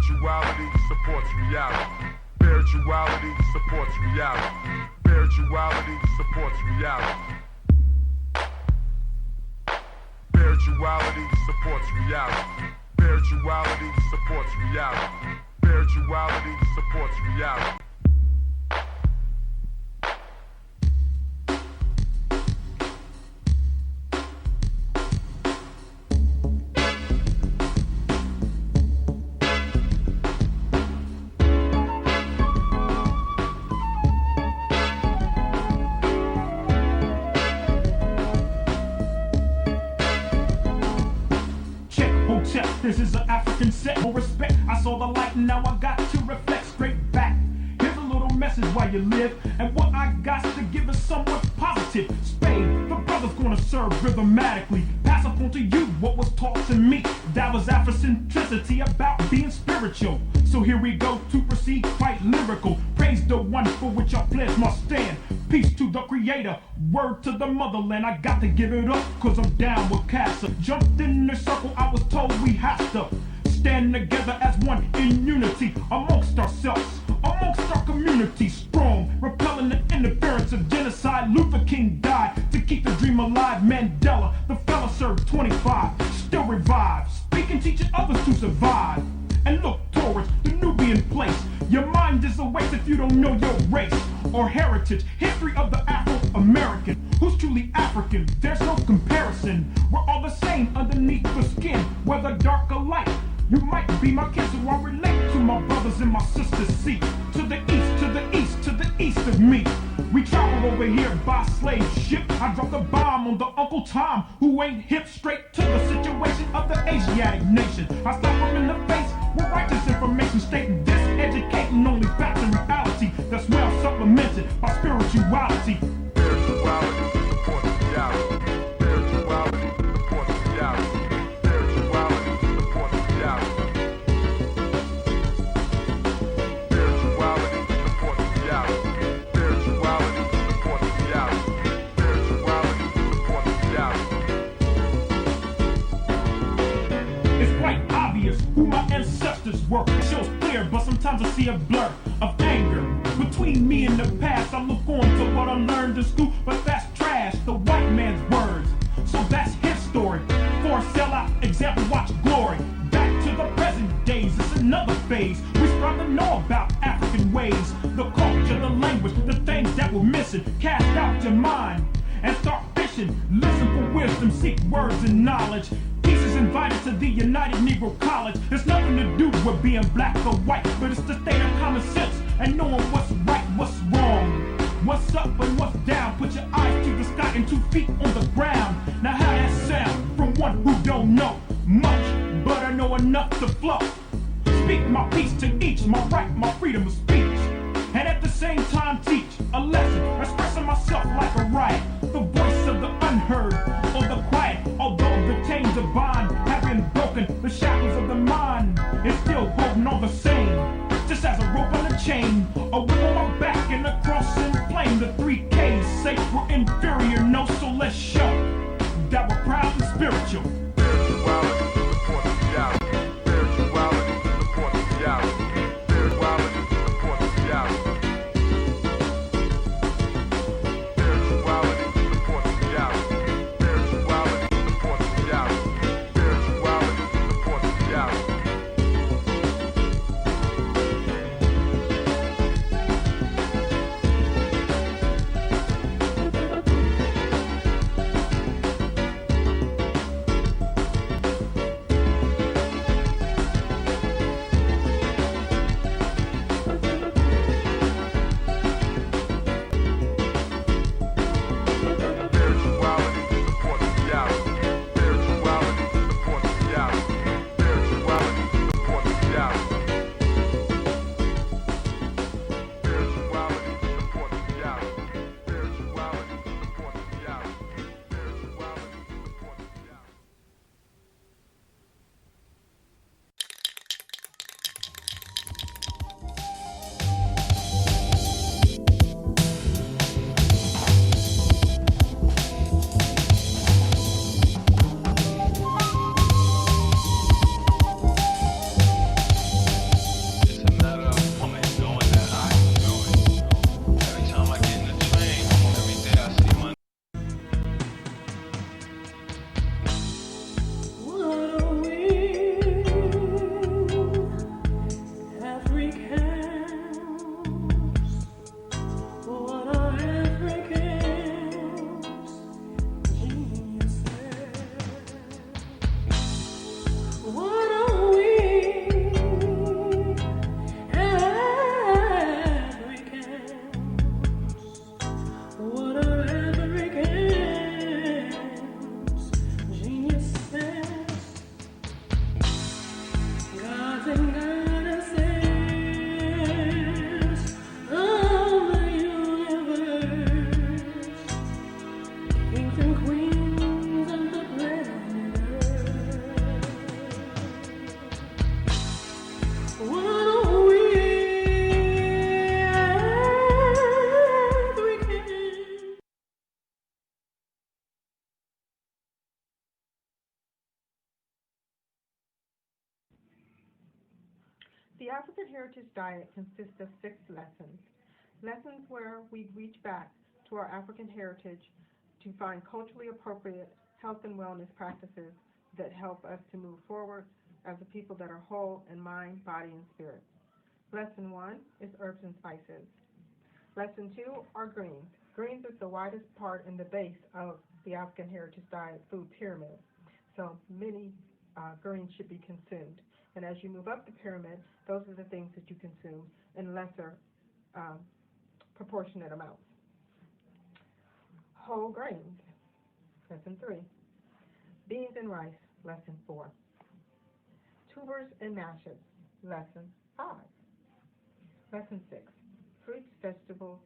Spirituality supports reality. Spirituality supports reality. Spirituality supports reality. Spirituality supports reality. Spirituality supports reality. Spirituality supports reality. This is an African set for respect. I saw the light and now I got to reflect straight back. Here's a little message while you live, and what I got to give is somewhat positive. Spade, the brother's gonna serve rhythmatically. Pass up on to you what was taught to me. That was Afrocentricity about being spiritual. So here we go to proceed quite lyrical. Praise the one for which I pledge my stand. Peace to the creator, word to the motherland. I got to give it up, cause I'm down with Casa. Jumped in the circle, I was told we have to stand together as one in unity amongst ourselves, amongst our community. Strong, repelling the interference of genocide. Luther King died to keep the dream alive. Mandela, the fella served 25, still revived, speaking, teaching others to survive. And look towards the Nubian place. Your mind is a waste if you don't know your race or heritage. History of the Afro-American. Who's truly African? There's no comparison. We're all the same underneath the skin, whether dark or light. You might be my kid, so I relate to my brothers and my sisters. See, to the east, to the east, to the east of me. We traveled over here by slave ship. I dropped a bomb on the Uncle Tom, who ain't hip. Straight to the situation of the Asiatic nation. I slap him in the face with righteous information, stating this, educating only facts and reality. That's well supplemented by spirituality. Spirituality supports reality. Spirituality supports reality. Spirituality supports reality. Spirituality supports reality. Spirituality supports reality. Spirituality supports reality. It's quite obvious who my ancestors were. It shows clear, but sometimes I see a blur of anger between me and the past. I look on to what I learned in school, but that's trash, the white man's words. So that's his story. For a sellout example, watch glory. Back to the present days, it's another phase. We strive to know about African ways, the culture, the language, the things that we're missing. Cast out your mind and start fishing. Listen for wisdom, seek words and knowledge. Peace is invited to the United Negro College. There's nothing to do with being black or white, but it's the state of common sense and knowing what's right, what's wrong, what's up and what's down. Put your eyes to the sky and 2 feet on the ground. Now how that sound from one who don't know much, but I know enough to flow. Speak my peace to each, my right, my freedom of speech, and at the same time teach a lesson, expressing myself like a riot, the voice of the unheard or the quiet. Although the chains of bond have been broken, the shackles of the mind is still holding on the same. Just as a rope on a chain, a whip on my back and a cross in flame. The 3Ks say we're inferior, no, so let's show that we're proud and spiritual. Spirituality supports reality. Spirituality supports reality. Spirituality supports reality. Spirituality supports reality. Spirituality supports reality. Spirituality supports reality. The African Heritage Diet consists of 6 lessons. Lessons where we reach back to our African heritage to find culturally appropriate health and wellness practices that help us to move forward as a people that are whole in mind, body, and spirit. Lesson 1 is herbs and spices. Lesson 2 are greens. Greens is the widest part in the base of the African Heritage Diet food pyramid. So many greens should be consumed. And as you move up the pyramid, those are the things that you consume in lesser proportionate amounts. Whole grains, lesson 3. Beans and rice, lesson 4. Tubers and mashes, lesson 5. Lesson 6. Fruits, vegetables,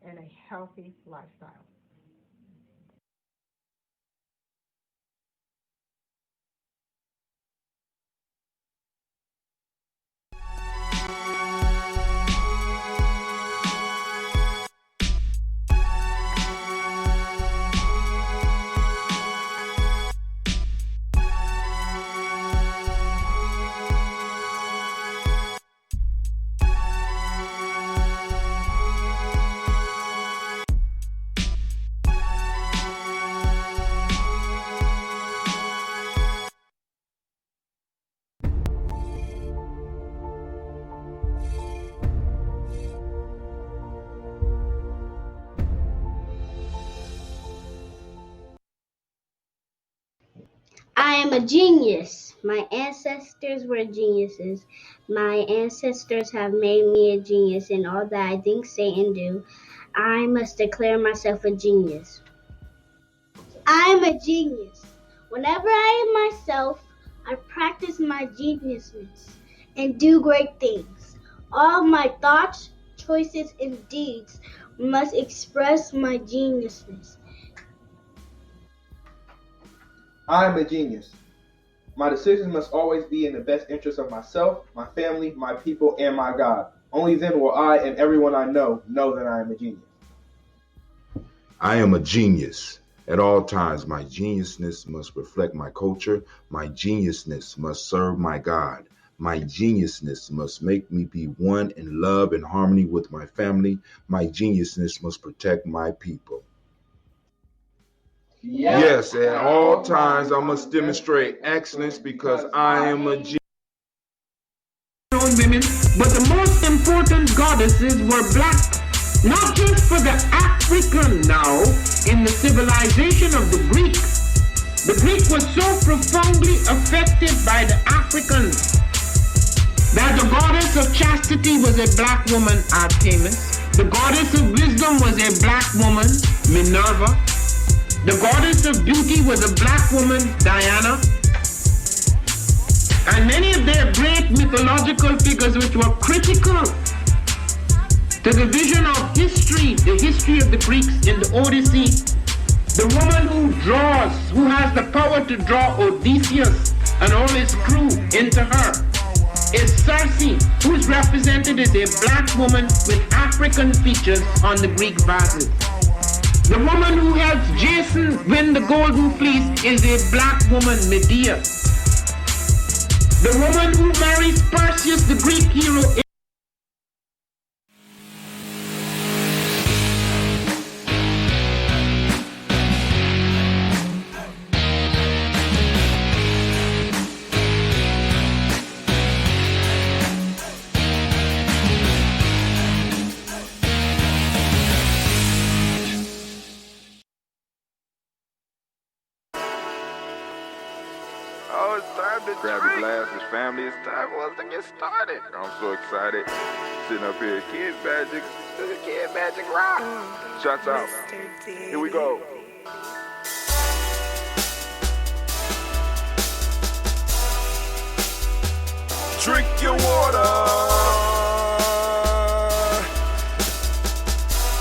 and a healthy lifestyle. I am a genius. My ancestors were geniuses. My ancestors have made me a genius in all that I think, say, and do. I must declare myself a genius. I am a genius. Whenever I am myself, I practice my geniusness and do great things. All my thoughts, choices, and deeds must express my geniusness. I am a genius. My decisions must always be in the best interest of myself, my family, my people, and my God. Only then will I and everyone I know that I am a genius. I am a genius. At all times, my geniusness must reflect my culture. My geniusness must serve my God. My geniusness must make me be one in love and harmony with my family. My geniusness must protect my people. Yes, at all times I must demonstrate excellence because I am a genius. Women, but the most important goddesses were black, not just for the African now, in the civilization of the Greek. The Greek was so profoundly affected by the Africans that the goddess of chastity was a black woman, Artemis. The goddess of wisdom was a black woman, Minerva. The goddess of beauty was a black woman, Diana. And many of their great mythological figures which were critical to the vision of history, the history of the Greeks in the Odyssey. The woman who has the power to draw Odysseus and all his crew into her is Circe, who is represented as a black woman with African features on the Greek vases. The woman who helps Jason win the golden fleece is a black woman, Medea. The woman who marries Perseus, the Greek hero, Oh, it's time to Grab drink. your glasses, family. It's time for us to get started. I'm so excited. Sitting up here, Kid Magic. Kid Magic Rock. Shots out. Here we go. Drink your water.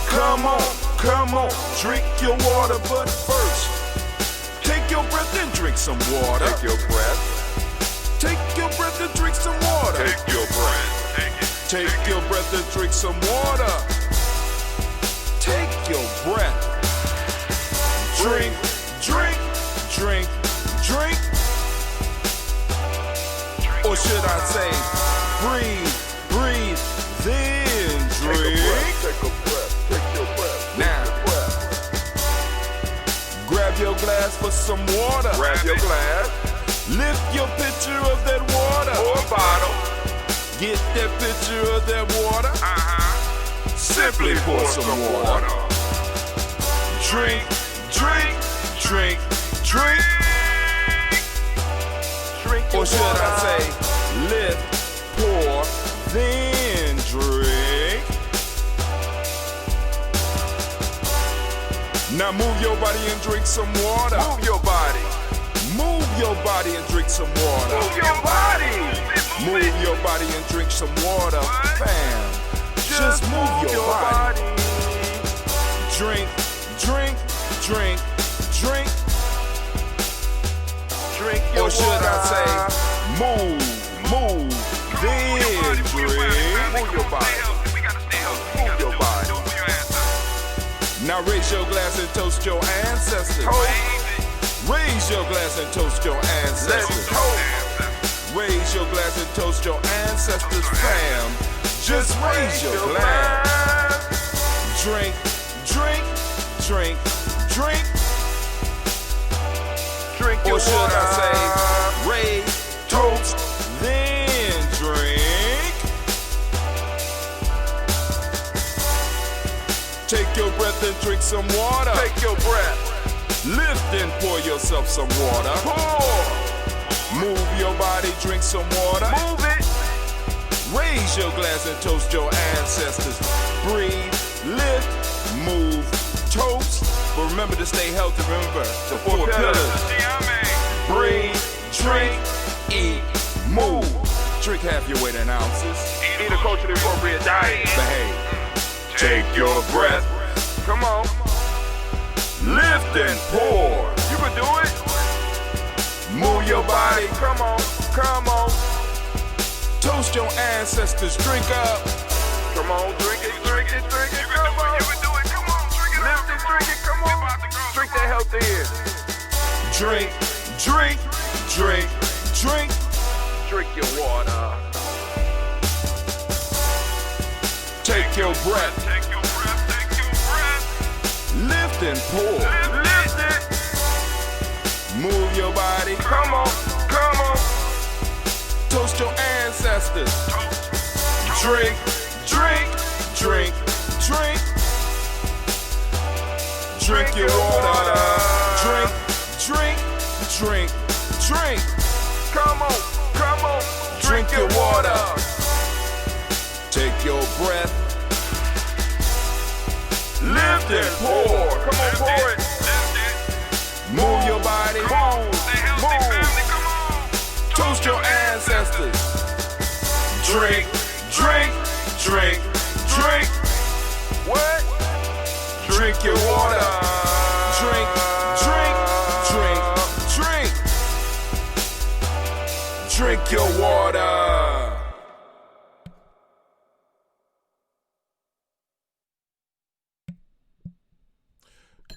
Come on, drink your water, but first, take your breath and drink some water. Take your breath. Take your breath and drink some water. Take your breath. Take your breath and drink some water. Take your breath. Drink, drink, drink, drink. Or should I say, breathe, breathe, then drink. Take a breath. Take your breath. Now, grab your glass for some water. Grab your glass Lift your pitcher of that water. or a bottle. Get that pitcher of that water. Simply pour some water. Drink, drink, drink, drink. Drink your Or should water. I say, lift, pour, then drink. Now move your body and drink some water. Move your body. Move your body and drink some water. Move your body. Move your body and drink some water. Bam. Just move your body. Drink, drink, drink, drink. Drink your Or should water. I say, move, move, then drink. Move your body. Move your body. Now raise your glass and toast your ancestors. Raise your glass and toast your Let's ancestors. toast. Raise your glass and toast your ancestors, fam. Just raise your glass. Drink, drink, drink, drink. Drink your Or should water. I say, raise, toast, then drink. Take your breath and drink some water. Take your breath. Lift and pour yourself some water. Pour. Move your body, drink some water. Move it. Raise your glass and toast your ancestors. Breathe, lift, move, toast. But remember to stay healthy. Remember the four pillars. Breathe, drink, eat, move. Drink half your weight in ounces. Eat a culturally appropriate diet. Behave. Take your breath. Come on. Lift and pour. You can do it. Move your body. Come on. Come on. Toast your ancestors. Drink up. Come on. Drink it. Drink it. Drink it. Come on. You can do it. Come on. Drink it. Lift it. Drink it. Come on. Drink that health in. Drink, drink, drink, drink. Drink your water. Take your breath. Take your breath. Take your breath. Lift and pour. Lift it. Move your body. Come on. Come on. Toast your ancestors. Drink, drink, drink, drink. Drink your water. Drink, drink, drink, drink. Come on. Come on. Drink your water. Take your breath. Lift and pour. Come on. Pour it. Move your body. Move. Toast your ancestors. Drink, drink, drink, drink. What? Drink your water. Drink, drink, drink, drink. Drink your water.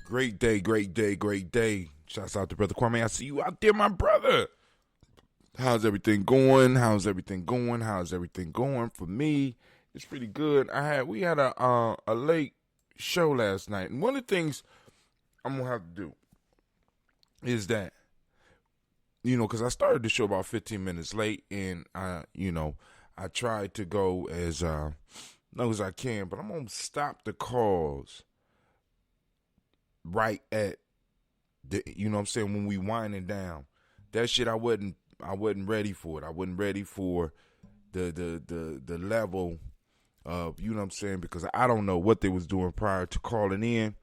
Great day, great day, great day. Shouts out to Brother Kwame. I see you out there, my brother. How's everything going? How's everything going? How's everything going? For me, it's pretty good. We had a late show last night, and one of the things I'm gonna have to do is that, because I started the show about 15 minutes late, and I tried to go as low as I can, but I'm gonna stop the calls right at the, when we winding down. That shit I wasn't ready for it. I wasn't ready for the level of, because I don't know what they was doing prior to calling in.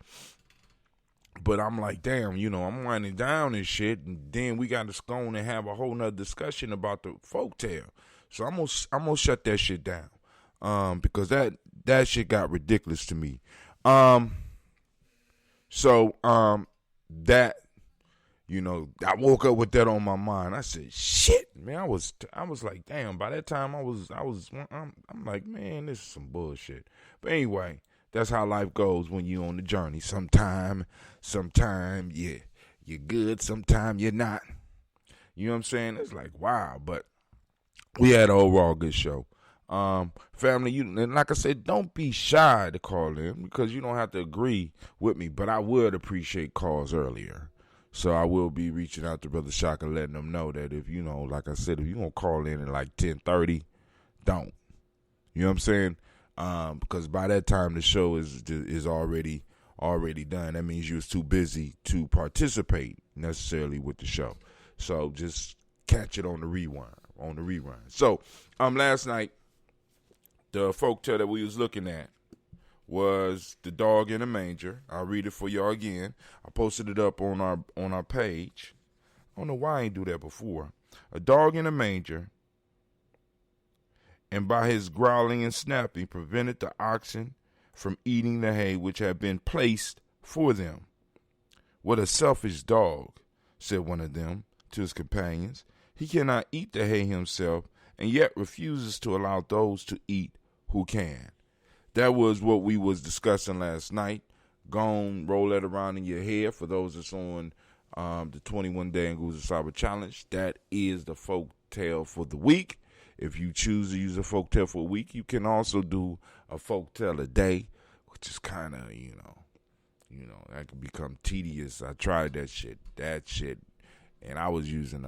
But I'm like, damn, I'm winding down and shit, and then we got to go on and have a whole nother discussion about the folktale. So I'm gonna shut that shit down. Because that shit got ridiculous to me. That, I woke up with that on my mind. I said, shit, man. I was like, damn. By that time, I'm like, man, this is some bullshit. But anyway, that's how life goes when you on the journey. Sometime, yeah, you're good. Sometime you're not. You know what I'm saying? It's like, wow. But we had an overall good show. Family, and like I said, don't be shy to call in because you don't have to agree with me, but I would appreciate calls earlier. So I will be reaching out to Brother Shaka, letting them know that if, like I said, if you're going to call in at like 10:30, don't. You know what I'm saying? Because by that time the show is already done. That means you was too busy to participate necessarily with the show. So just catch it on the rerun. So last night, the folktale that we was looking at was The Dog in a Manger. I'll read it for y'all again. I posted it up on our page. I don't know why I ain't do that before. A dog in a manger, and by his growling and snapping prevented the oxen from eating the hay which had been placed for them. What a selfish dog, said one of them to his companions. He cannot eat the hay himself, and yet refuses to allow those to eat who can. That was what we was discussing last night. Go roll that around in your head for those that's on the 21-day Nguza Cyber Challenge. That is the folk tale for the week. If you choose to use a folk tale for a week, you can also do a folk tale a day, which is kind of, that can become tedious. I tried that shit, and I was using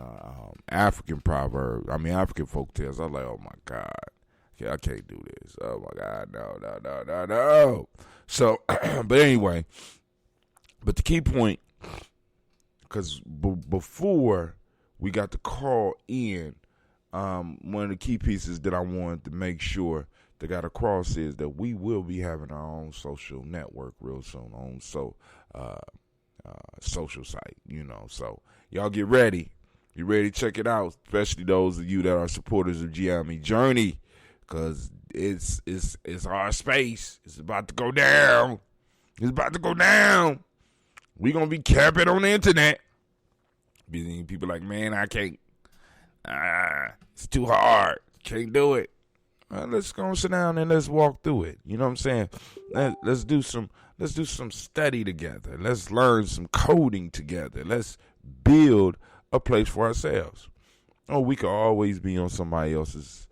African folk tales. I was like, oh my God. I can't do this. Oh my God, no. So, but anyway, but the key point, because before we got to call in, one of the key pieces that I wanted to make sure that got across is that we will be having our own social network real soon, social site, So y'all get ready. You ready to check it out, especially those of you that are supporters of Gye-Nyame Journey. Because it's our space. It's about to go down. We're going to be camping on the internet. People like, man, I can't. It's too hard. Can't do it. Let's go sit down and let's walk through it. You know what I'm saying? Let's do some study together. Let's learn some coding together. Let's build a place for ourselves. Oh, we could always be on somebody else's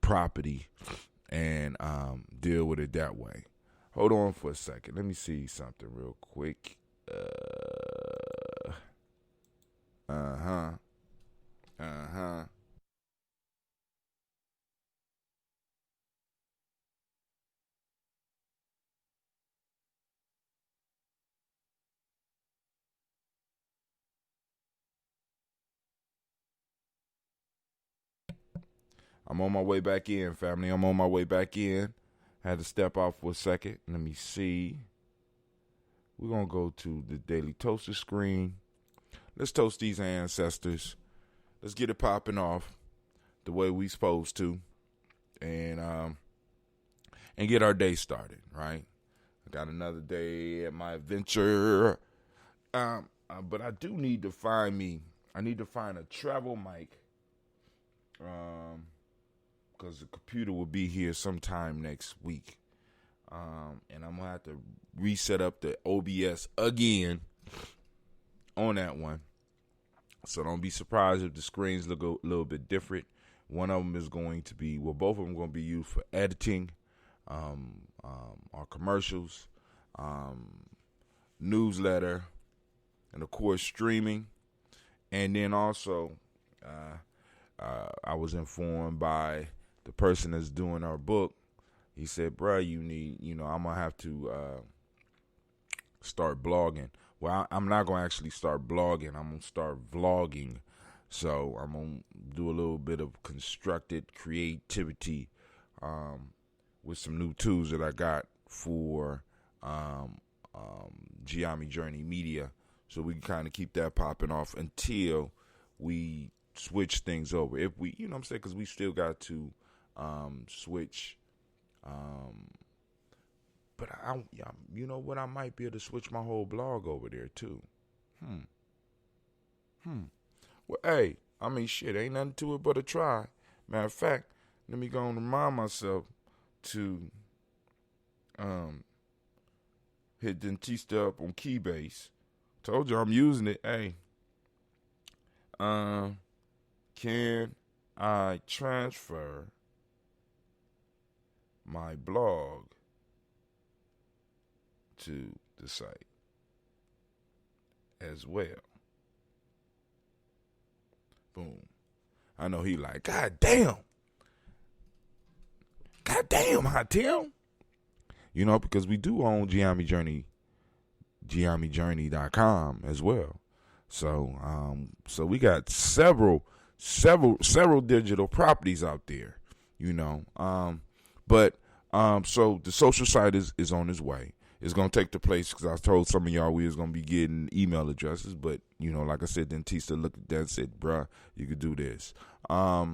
property and deal with it that way. Hold on for a second. Let me see something real quick. I'm on my way back in, family. I'm on my way back in. Had to step out for a second. Let me see. We're going to go to the Daily Toaster screen. Let's toast these ancestors. Let's get it popping off the way we supposed to. And get our day started, right? I got another day at my adventure. But I do need to find a travel mic. Because the computer will be here sometime next week. And I'm going to have to reset up the OBS again on that one. So don't be surprised if the screens look a little bit different. One of them is going to be, both of them are going to be used for editing, our commercials, newsletter, and of course streaming. And then also, I was informed by the person that's doing our book. He said, bruh, you need, I'm going to have to start blogging. Well, I'm not going to actually start blogging. I'm going to start vlogging. So I'm going to do a little bit of constructed creativity with some new tools that I got for Gye-Nyame Journey Media. So we can kind of keep that popping off until we switch things over. If we, you know what I'm saying, because we still got to switch. But you know what? I might be able to switch my whole blog over there too. Well, hey, shit, ain't nothing to it but a try. Matter of fact, let me go and remind myself to hit Dentista up on Keybase. Told you I'm using it. Hey, can I transfer my blog to the site as well. Boom. I know he like, God damn, Hot Tim. You know, because we do own Gye-Nyame Journey, GyeNyameJourney.com as well. So we got several digital properties out there, you know. So the social site is on its way. It's going to take the place, because I told some of y'all we was going to be getting email addresses, but, you know, like I said, Dentista looked at that and said, bruh, you could do this. I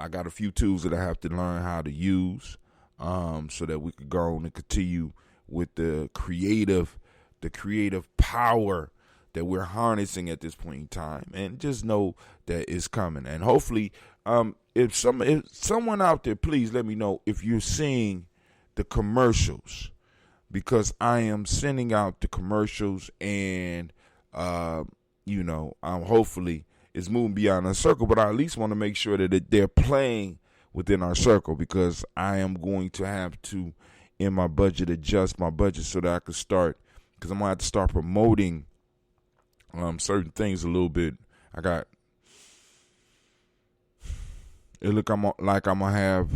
got a few tools that I have to learn how to use, so that we could go on and continue with the creative power that we're harnessing at this point in time, and just know that it's coming. And hopefully, if someone out there, please let me know if you're seeing the commercials, because I am sending out the commercials, and hopefully it's moving beyond our circle, but I at least want to make sure that they're playing within our circle, because I am going to have to, in my budget, adjust my budget so that I can start, because I'm going to have to start promoting certain things a little bit. I'm going to have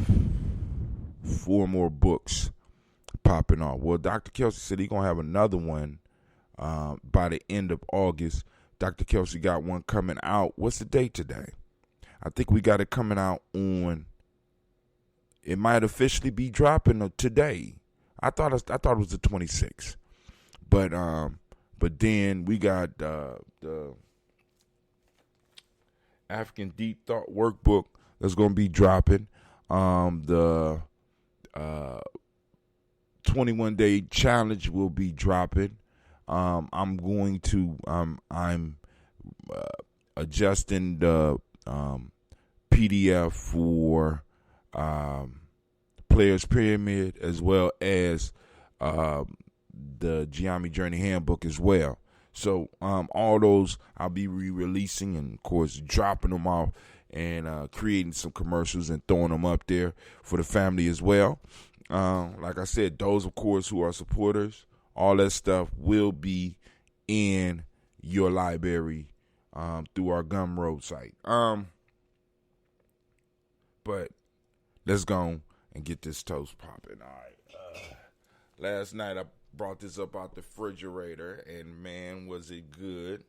4 more books popping off. Well, Dr. Kelsey said he's going to have another one by the end of August. Dr. Kelsey got one coming out. What's the date today? I think we got it coming out on, it might officially be dropping today. I thought it was the 26th. But then we got the African Deep Thought Workbook that's going to be dropping. The 21-day challenge will be dropping. I'm adjusting the PDF for Players Pyramid, as well as the Gye-Nyame Journey Handbook as well. So all those I'll be re-releasing, and of course dropping them off, and creating some commercials and throwing them up there for the family as well. Like I said, those of course who are supporters, all that stuff will be in your library through our Gumroad site. But let's go and get this toast popping. All right. Last night I brought this up out the refrigerator, and man, was it good.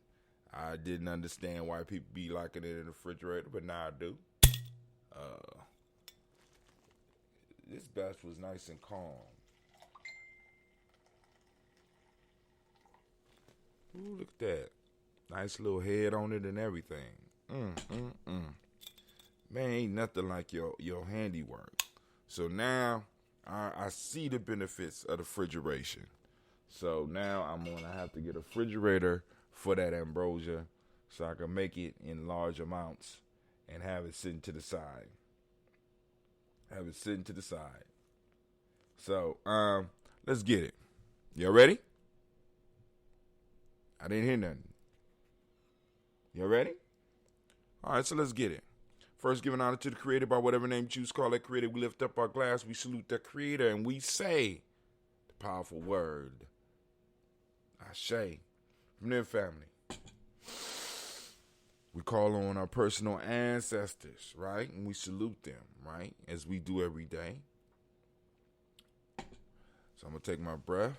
I didn't understand why people be liking it in the refrigerator, but now I do. This batch was nice and calm. Ooh, look at that. Nice little head on it and everything. Man, ain't nothing like your handiwork. So now I see the benefits of the refrigeration. So now I'm going to have to get a refrigerator for that ambrosia, so I can make it in large amounts and have it sitting to the side. So, let's get it. Y'all ready? I didn't hear nothing. Y'all ready? All right, so let's get it. First, giving honor to the Creator by whatever name you choose to call that Creator. We lift up our glass, we salute that Creator, and we say the powerful word, Ashe. From their family, we call on our personal ancestors, right? And we salute them, right? As we do every day. So I'm going to take my breath.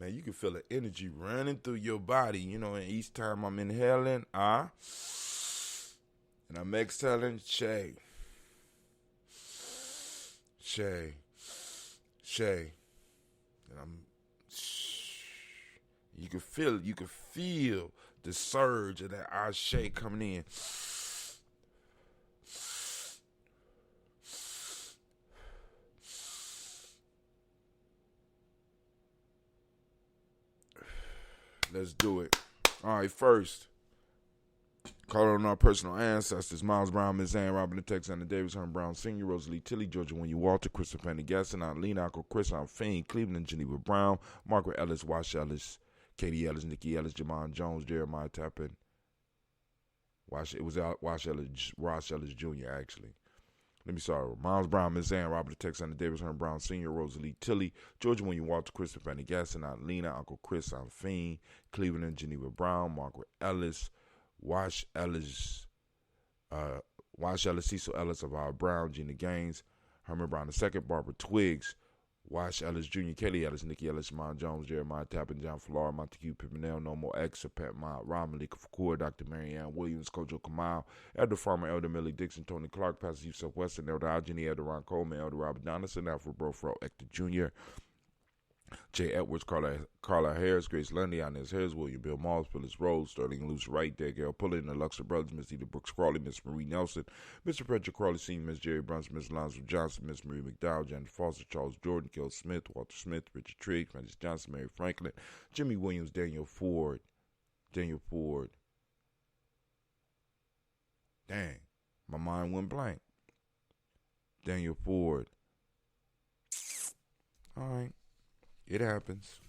Man, you can feel the energy running through your body, you know, and each time I'm inhaling, and I'm exhaling, Shay. And you can feel the surge of that Ashe coming in. Let's do it. All right, first, Calling on our personal ancestors: Miles Brown, Miss Ann, Robert Alexander Davis, Herman Brown Sr., Rosalie Tilly, Georgia Winnie Walter, Christopher Penny Gasson, Aunt Lena, Uncle Chris, Aunt Fiend, Cleveland, Geneva Brown, Margaret Ellis, Wash Ellis, Katie Ellis, Nikki Ellis, Jamon Jones, Jeremiah Tappan. Wash Ellis, Ross Ellis Jr. actually. Let me start. Miles Brown, Miss Ann, Robert Alexander Davis, Herman Brown Sr., Rosalie Tilly, Georgia Winnie Walter, Christopher Penny Gasson, Aunt Lena, Uncle Chris, Aunt Fiend, Cleveland, Geneva Brown, Margaret Ellis, Wash Ellis, Cecil Ellis of our Brown, Gina Gaines, Herman Brown II, Barbara Twiggs, Wash Ellis Jr., Kelly Ellis, Nikki Ellis, Shimon Jones, Jeremiah Tappan, John Flora, Montague Pimpinell, No More X, Pat Mott, Ron Malika Fakur, Dr. Marianne Williams, Kojo Kamal, Elder Farmer, Elder Millie Dixon, Tony Clark, Pastor Yusuf Weston, Elder Algeny, Elder Ron Coleman, Elder Robert Donaldson, Alfred Brofro, Hector Jr., Jay Edwards, Carla Harris, Grace Lundy, Inez Harris, William Bill Moss, Phyllis Rose, Sterling Luce Wright, Gail Pullen, the Luxor Brothers, Miss Edith Brooks Crawley, Miss Marie Nelson, Mr. Frederick Crawley Sr., Miss Jerry Brunson, Miss Lonzo Johnson, Miss Marie McDowell, Janet Foster, Charles Jordan, Kel Smith, Walter Smith, Richard Trigg, Francis Johnson, Mary Franklin, Jimmy Williams, Daniel Ford. Dang, my mind went blank. Daniel Ford. All right. It happens.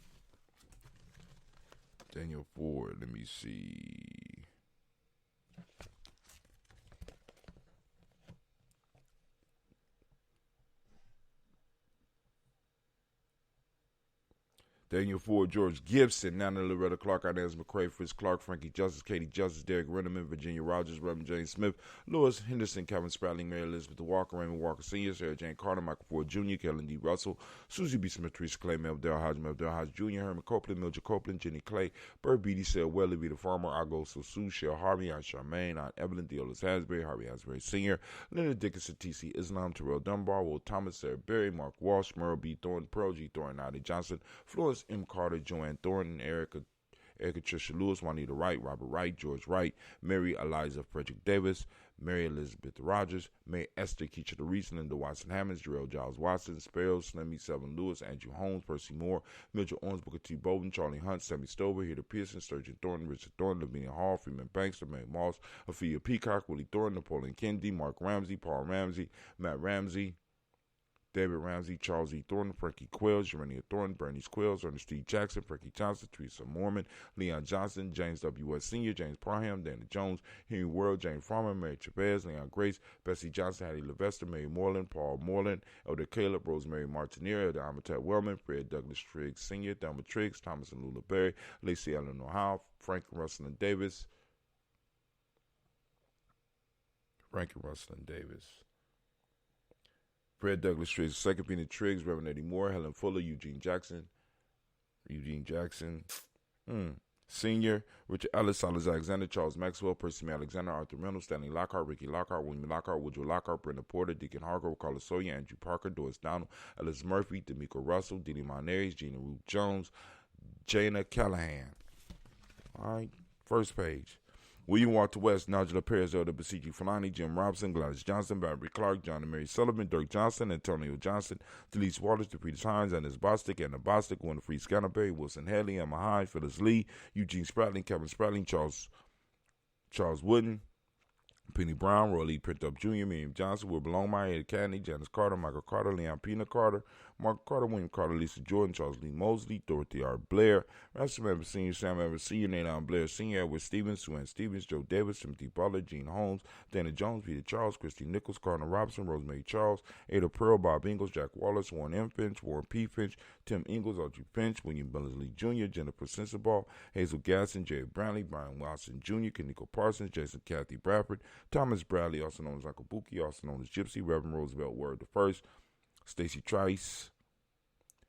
Daniel Ford, let me see. Daniel Ford, George Gibson, Nana Loretta Clark, Inez McCrae, Fritz Clark, Frankie Justice, Katie Justice, Derek Renneman, Virginia Rogers, Reverend James Smith, Lewis Henderson, Calvin Spratling, Mary Elizabeth Walker, Raymond Walker Sr., Sarah Jane Carter, Michael Ford Jr., Kellen D. Russell, Susie B. Smith, Teresa Clay, Melville Hodge Jr., Herman Copeland, Mildred Copeland, Jenny Clay, Bird Beatty, Sarah Welly, Vita Farmer, Argo Sosu, Shell Harvey, Aunt Charmaine, Aunt Evelyn, Deolis Hasbury, Harvey Hasbury Sr., Leonard Dickinson, T.C. Islam, Terrell Dunbar, Will Thomas, Sarah Berry, Mark Walsh, Merle B. Thornton, Pearl G. Thornton, Ida Johnson, Florence M. Carter, Joanne Thornton, Erica Tricia Lewis, Juanita Wright, Robert Wright, George Wright, Mary Eliza Frederick Davis, Mary Elizabeth Rogers, May Esther Keacher Reese, Linda Watson Hammonds, Jarrell Giles Watson, Sparrows, Slimmy Seven Lewis, Andrew Holmes, Percy Moore, Mitchell Owens, Booker T. Bowden, Charlie Hunt, Sammy Stover, Heather Pearson, Sturgeon Thornton, Richard Thornton, Lavinia Hall, Freeman Banks, Mary Moss, Ophelia Peacock, Willie Thornton, Napoleon Kennedy, Mark Ramsey, Paul Ramsey, Matt Ramsey, David Ramsey, Charles E. Thornton, Frankie Quells, Urania Thornton, Bernice Quells, Ernest T. Jackson, Frankie Johnson, Teresa Mormon, Leon Johnson, James W. West Sr., James Parham, Dana Jones, Henry World, James Farmer, Mary Chavez, Leon Grace, Bessie Johnson, Hattie Levester, Mary Moreland, Paul Moreland, Elder Caleb, Rosemary Martinier, Elder Amatat Wellman, Fred Douglas Triggs Sr., Thelma Triggs, Thomas and Lula Berry, Lacey Eleanor Howe, Frank Russell and Davis, Fred Douglas Triggs, Second Peanut Triggs, Reverend Eddie Moore, Helen Fuller, Eugene Jackson, Senior, Richard Ellis, Silas Alexander, Charles Maxwell, Percy May Alexander, Arthur Reynolds, Stanley Lockhart, Ricky Lockhart, William Lockhart, Woodrow Lockhart, Brenda Porter, Deacon Hargrove, Carla Sawyer, Andrew Parker, Doris Donald, Ellis Murphy, D'Amico Russell, Didi Monares, Gina Ruth Jones, Jana Callahan. All right, first page. William Walter West, Nigel Perez, Elder Basiji Fulani, Jim Robinson, Gladys Johnson, Barry Clark, John and Mary Sullivan, Dirk Johnson, Antonio Johnson, Delise Waters, DePretis Hines, Annis Bostic, Anna Bostic, Winifred Scanterbury, Wilson Haley, Emma Hyde, Phyllis Lee, Eugene Spratling, Kevin Spratling, Charles Wooden, Penny Brown, Roy Lee Pintup Jr., Miriam Johnson, Will Belongmeyer, Ed Cadney, Janice Carter, Michael Carter, Leon Pina Carter, Mark Carter, William Carter, Lisa Jordan, Charles Lee Mosley, Dorothy R. Blair, Ransom Evans Sr., Sam Evans Sr., Nathan Blair Sr., Edward Stevens, Sue Stevens, Joe Davis, Timothy Butler, Gene Holmes, Dana Jones, Peter Charles, Christy Nichols, Cardinal Robinson, Rosemary Charles, Ada Pearl, Bob Ingalls, Jack Wallace, Warren M. Finch, Warren P. Finch, Tim Ingalls, Archie Finch, William Billingsley Jr., Jennifer Sensabaugh, Hazel Gasson, Jerry Brownlee, Brian Watson Jr., Kaniko Parsons, Jason Kathy Bradford, Thomas Bradley, also known as Uncle Buki, also known as Gypsy, Reverend Roosevelt Word the First, Stacy Trice,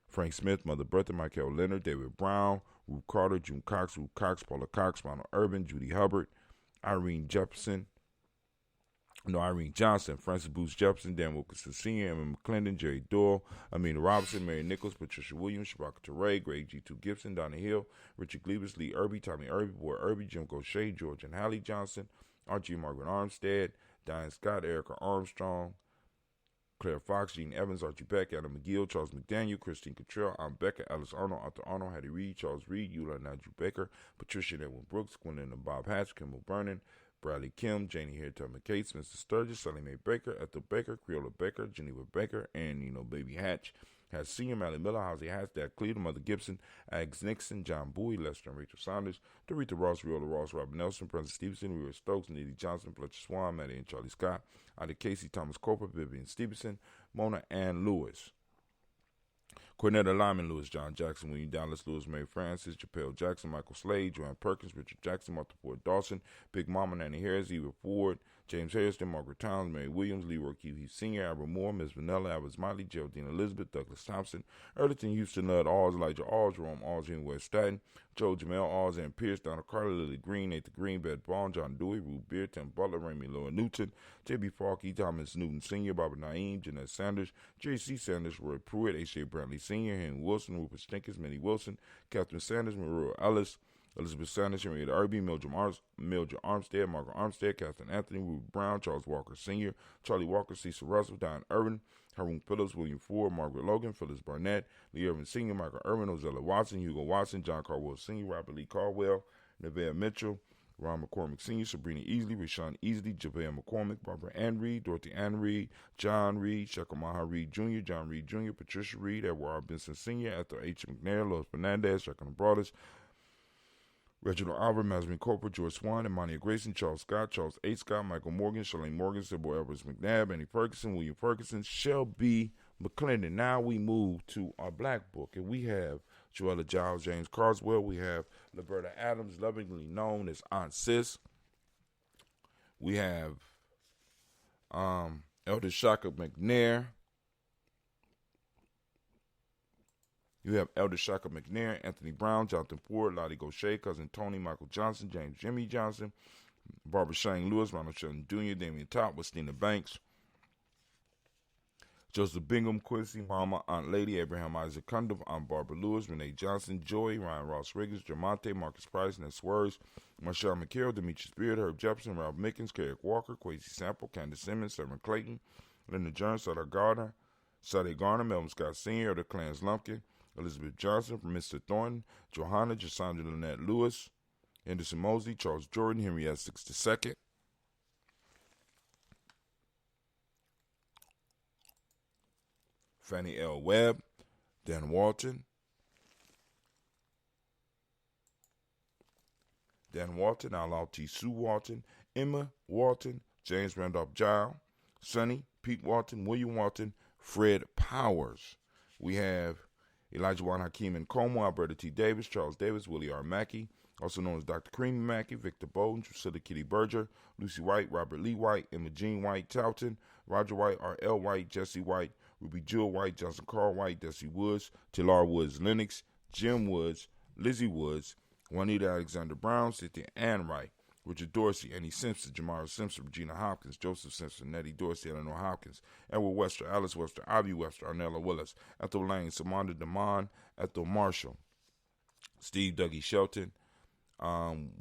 Frank Smith, Mother Bertha, Michael Leonard, David Brown, Ruth Carter, June Cox, Paula Cox, Ronald Urban, Judy Hubbard, Irene Johnson, Francis Booth Jefferson, Dan Wilkinson Sr., Emma McClendon, Jerry Doyle, Amina Robinson, Mary Nichols, Patricia Williams, Shabaka Teray, Greg G2 Gibson, Donna Hill, Richard Glebus, Lee Irby, Tommy Irby, Boy Irby, Jim Gaucher, George and Hallie Johnson, Archie and Margaret Armstead, Diane Scott, Erica Armstrong, Claire Fox, Gene Evans, Archie Beck, Adam McGill, Charles McDaniel, Christine Cottrell, Aunt Becca, Alice Arnold, Arthur Arnold, Hattie Reed, Charles Reed, Eula Nigel Baker, Patricia and Edwin Brooks, Gwendolyn and Bob Hatch, Kimball Vernon, Bradley Kim, Janie Hairtel McCates, Mr. Sturgis, Sally Mae Baker, Ethel Baker, Creola Baker, Geneva Baker, and, Baby Hatch. Has Senior, Mally Miller, Housie Hatch, Dad Cleveland, Mother Gibson, Ags Nixon, John Bowie, Lester and Rachel Saunders, Dorita Ross, Riola Ross, Robert Nelson, President Stevenson, Rita Stokes, Neely Johnson, Fletcher Swan, Maddie and Charlie Scott, Ida Casey, Thomas Cooper, Vivian Stevenson, Mona Ann Lewis. Cornetta Lyman, Lewis John Jackson, William Dallas, Lewis Mary Francis, Chappelle Jackson, Michael Slade, Joanne Perkins, Richard Jackson, Martha Ford Dawson, Big Mama Nanny Harris, Eva Ford, James Harrison, Margaret Towns, Mary Williams, Leroy Q. Heath Sr., Albert Moore, Ms. Vanilla, Albert Smiley, Geraldine Elizabeth, Douglas Thompson, Erlington Houston Nudd, Alls, Elijah Alls, Jerome Alls, Henry West Staten, Joe Jamel Alls, Ann Pierce, Donald Carter, Lily Green, Nathan Green, Bed Bond, John Dewey, Ruth Beard, Tim Butler, Raymond Lower Newton, J.B. Falky, Thomas Newton Sr., Barbara Naeem, Jeanette Sanders, J.C. Sanders, Roy Pruitt, H.J. Brantley Sr., Henry Wilson, Rupert Stinkers, Minnie Wilson, Catherine Sanders, Maria Ellis, Elizabeth Sanders, Henrietta Irby, Mildred Armstead, Margaret Armstead, Catherine Anthony, Ruth Brown, Charles Walker Sr., Charlie Walker, Cecil Russell, Diane Irvin, Haroon Phillips, William Ford, Margaret Logan, Phyllis Barnett, Lee Irvin Sr., Michael Irvin, Ozella Watson, Hugo Watson, John Carwell Sr., Robert Lee Caldwell, Nevada Mitchell, Ron McCormick Sr., Sabrina Easley, Rashawn Easley, Javale McCormick, Barbara Ann Reed, Dorothy Ann Reed, John Reed, Shekamaha Reed Jr., John Reed Jr., Patricia Reed, Edward R. Benson Sr., Ethel H. McNair, Lois Fernandez, Shekana Broadus, Reginald Albert, Masmin Corporal, George Swan, Imania Grayson, Charles Scott, Charles A. Scott, Michael Morgan, Shalane Morgan, Sybil Edwards McNabb, Annie Ferguson, William Ferguson, Shelby McClendon. Now we move to our black book, and we have Joella Giles, James Carswell. We have Liberta Adams, lovingly known as Aunt Sis. We have Elder Shaka McNair. You have Elder Shaka McNair, Anthony Brown, Jonathan Ford, Lottie Gaucher, Cousin Tony, Michael Johnson, James Jimmy Johnson, Barbara Shane Lewis, Ronald Shelton Jr., Damian Top, Westina Banks, Joseph Bingham, Quincy, Mama, Aunt Lady, Abraham Isaac Cundiff, Aunt Barbara Lewis, Renee Johnson, Joy, Ryan Ross Riggins, Jamonte, Marcus Price, Ness Swerves, Marshall McCarroll, Demetrius Beard, Herb Jefferson, Ralph Mickens, Carrick Walker, Quasi Sample, Candace Simmons, Severn Clayton, Linda Jones, Sada Garner, Melvin Scott Sr., Elder Clarence Lumpkin, Elizabeth Johnson, Mr. Thornton, Johanna, Jasandra Lynette Lewis, Anderson Mosley, Charles Jordan, Henry Essex II, Fannie L. Webb, Dan Walton, Al T. Sue Walton, Emma Walton, James Randolph Giles, Sonny, Pete Walton, William Walton, Fred Powers. We have Elijah Juan Hakeem and Como, Alberta T. Davis, Charles Davis, Willie R. Mackey, also known as Dr. Creamy Mackey, Victor Bowden, Drusilla Kitty Berger, Lucy White, Robert Lee White, Emma Jean White, Towton, Roger White, R.L. White, Jesse White, Ruby Jewel White, Johnson Carl White, Desi Woods, Tilar Woods Lennox, Jim Woods, Lizzie Woods, Juanita Alexander Brown, Cynthia Ann Wright, Richard Dorsey, Annie Simpson, Jamara Simpson, Regina Hopkins, Joseph Simpson, Nettie Dorsey, Eleanor Hopkins, Edward Wester, Alice Wester, Ivy Wester, Arnella Willis, Ethel Lane, Samanda DeMond, Ethel Marshall, Steve Dougie Shelton,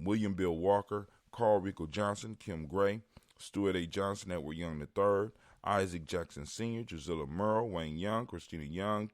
William Bill Walker, Carl Rico Johnson, Kim Gray, Stuart A. Johnson, Edward Young III, Isaac Jackson Sr., Drusilla Merle, Wayne Young, Christina Young,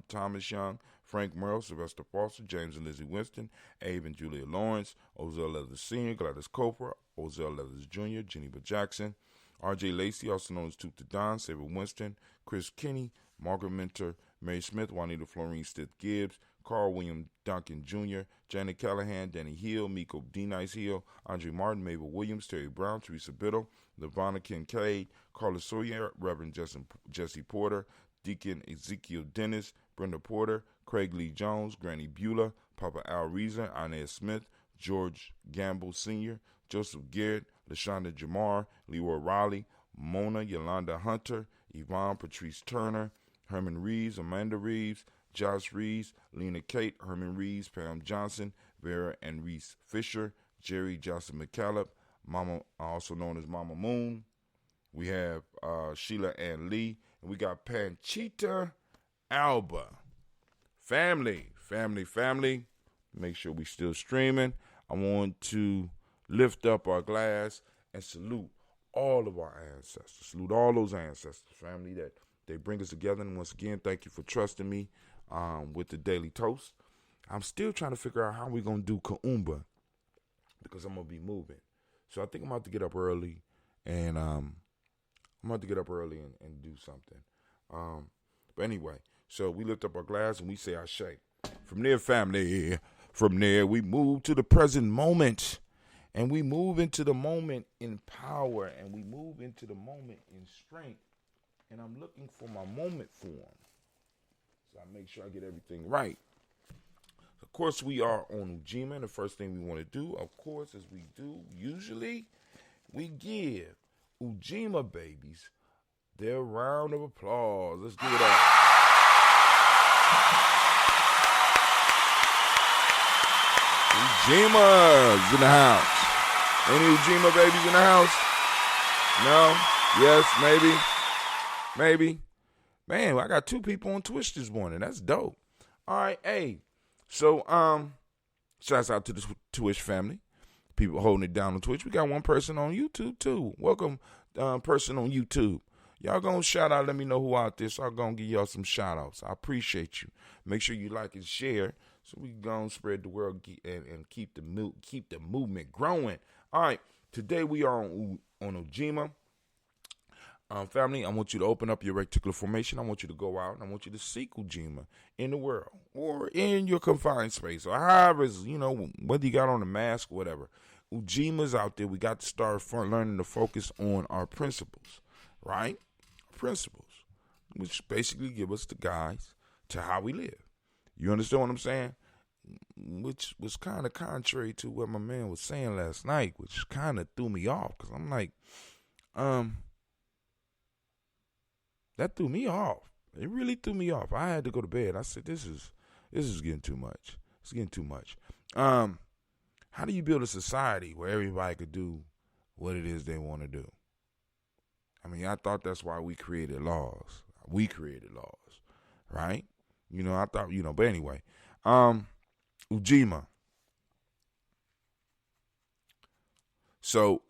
Thomas Young, Frank Merle, Sylvester Foster, James and Lizzie Winston, Abe and Julia Lawrence, Ozell Leathers Sr., Gladys Cooper, Ozell Leathers Jr., Geneva Jackson, R.J. Lacey, also known as Toot the Don, Saber Winston, Chris Kinney, Margaret Minter, Mary Smith, Juanita Florine Stith Gibbs, Carl William Duncan Jr., Janet Callahan, Danny Hill, Miko D. Nice Hill, Andre Martin, Mabel Williams, Terry Brown, Teresa Biddle, Lavonna Kincaid, Carla Sawyer, Reverend Jesse Porter, Deacon Ezekiel Dennis, Brenda Porter, Craig Lee Jones, Granny Beulah, Papa Al Reason, Inez Smith, George Gamble Sr., Joseph Garrett, LaShonda Jamar, Leroy Riley, Mona Yolanda Hunter, Yvonne Patrice Turner, Herman Reeves, Amanda Reeves, Josh Reeves, Lena Kate, Herman Reeves, Pam Johnson, Vera and Reese Fisher, Jerry Johnson McCallop, Mama, also known as Mama Moon. We have Sheila Ann Lee, and we got Panchita Alba. Family. Make sure we still streaming. I want to lift up our glass and salute all of our ancestors. Salute all those ancestors, family, that they bring us together. And once again, thank you for trusting me with the Daily Toast. I'm still trying to figure out how we're going to do Kaumba because I'm going to be moving. So I think I'm about to get up early, and and do something. But anyway, so we lift up our glass and we say Ashe. From there, family, from there we move to the present moment. And we move into the moment in power, and we move into the moment in strength. And I'm looking for my moment form. So I make sure I get everything right. Of course, we are on Ujima, and the first thing we want to do, of course, as we do usually, we give Ujima babies their round of applause. Let's give it up. Ujima's in the house. Any Ujima babies in the house? No? Yes? Maybe? Man, I got 2 people on Twitch this morning. That's dope. All right, hey. So, shouts out to the Twitch family. People holding it down on Twitch. We got 1 person on YouTube, too. Welcome, person on YouTube. Y'all gonna shout out, let me know who out there, so I'm gonna give y'all some shout outs. I appreciate you. Make sure you like and share so we can go and spread the word and keep the movement growing. All right, today we are on Ujima. Family, I want you to open up your reticular formation. I want you to go out and I want you to seek Ujima in the world or in your confined space or however, whether you got on a mask or whatever. Ujima's out there. We got to start learning to focus on our principles, right? Principles, which basically give us the guides to how we live. You understand what I'm saying? Which was kind of contrary to what my man was saying last night, which kind of threw me off because I'm like, that threw me off. It really threw me off. I had to go to bed. I said, this is getting too much. It's getting too much. How do you build a society where everybody could do what it is they want to do? I mean, I thought that's why we created laws. Right? I thought, but anyway. Ujima. So,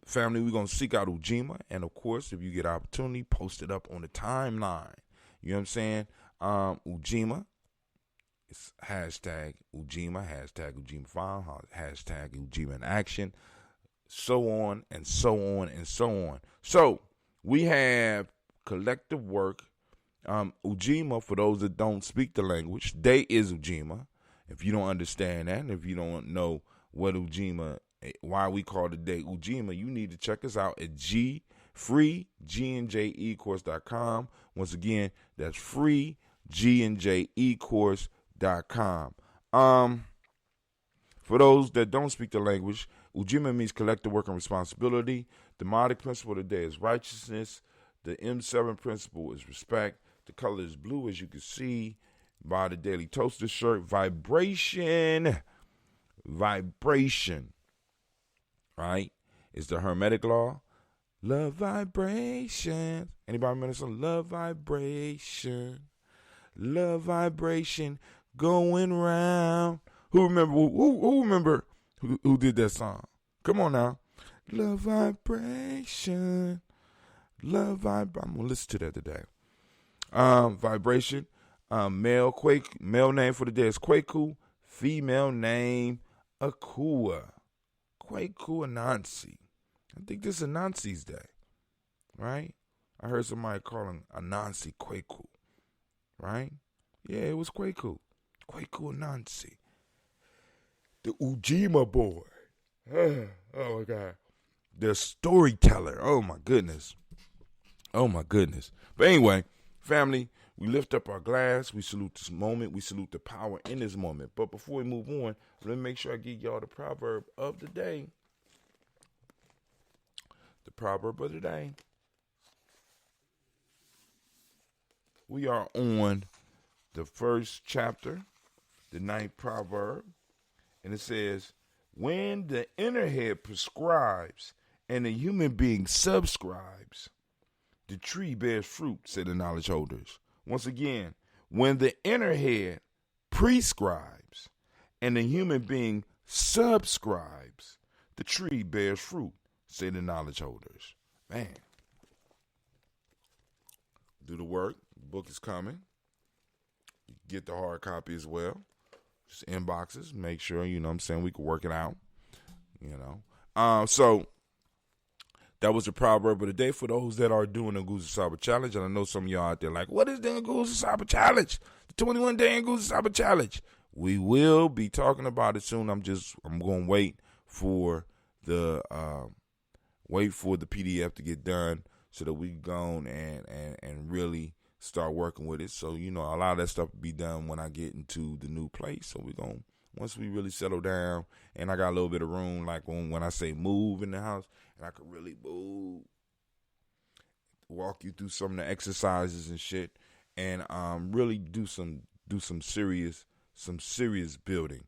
family, we're going to seek out Ujima. And, of course, if you get opportunity, post it up on the timeline. You know what I'm saying? Ujima. It's hashtag Ujima, hashtag Ujima File, hashtag Ujima in action, so on and so on and so on. So, we have collective work. Ujima, for those that don't speak the language, day is Ujima. If you don't understand that, and if you don't know what Ujima, why we call the day Ujima, you need to check us out at freegnjecourse.com. Once again, that's freegnjecourse.com. For those that don't speak the language, Ujima means collective work and responsibility. The demonic principle of the day is righteousness. The M7 principle is respect. The color is blue, as you can see by the Daily Toaster shirt. Vibration, right, is the Hermetic law. Love vibration. Anybody remember some love vibration? Love vibration going round. Who remember who did that song? Come on now. Love vibration. Love vibe. I'm gonna listen to that today. Vibration. Male name for the day is Kwaku. Female name Akua. Kwaku Anansi. I think this is Anansi's day, right? I heard somebody calling Anansi Kwaku, right? Yeah, it was Kwaku. Kwaku Anansi. The Ujima boy. Oh my God. The storyteller. Oh my goodness. But anyway, family, we lift up our glass. We salute this moment. We salute the power in this moment. But before we move on, let me make sure I give y'all the proverb of the day. The proverb of the day. We are on the first chapter, the 9th proverb. And it says, when the inner head prescribes and the human being subscribes, the tree bears fruit, said the knowledge holders. Once again, when the inner head prescribes and the human being subscribes, the tree bears fruit, say the knowledge holders. Man. Do the work. The book is coming. You get the hard copy as well. Just inboxes. Make sure, we can work it out. So that was the proverb of the day for those that are doing the Nguza Saba Challenge. And I know some of y'all out there like, what is the Nguza Saba Challenge? The 21-day Nguza Saba Challenge. We will be talking about it soon. I'm going to wait for the PDF to get done so that we can go and really start working with it. So, you know, a lot of that stuff will be done when I get into the new place. So we're going to, once we really settle down and I got a little bit of room, like when I say move in the house, and I could really move, walk you through some of the exercises and shit, and really do some serious building.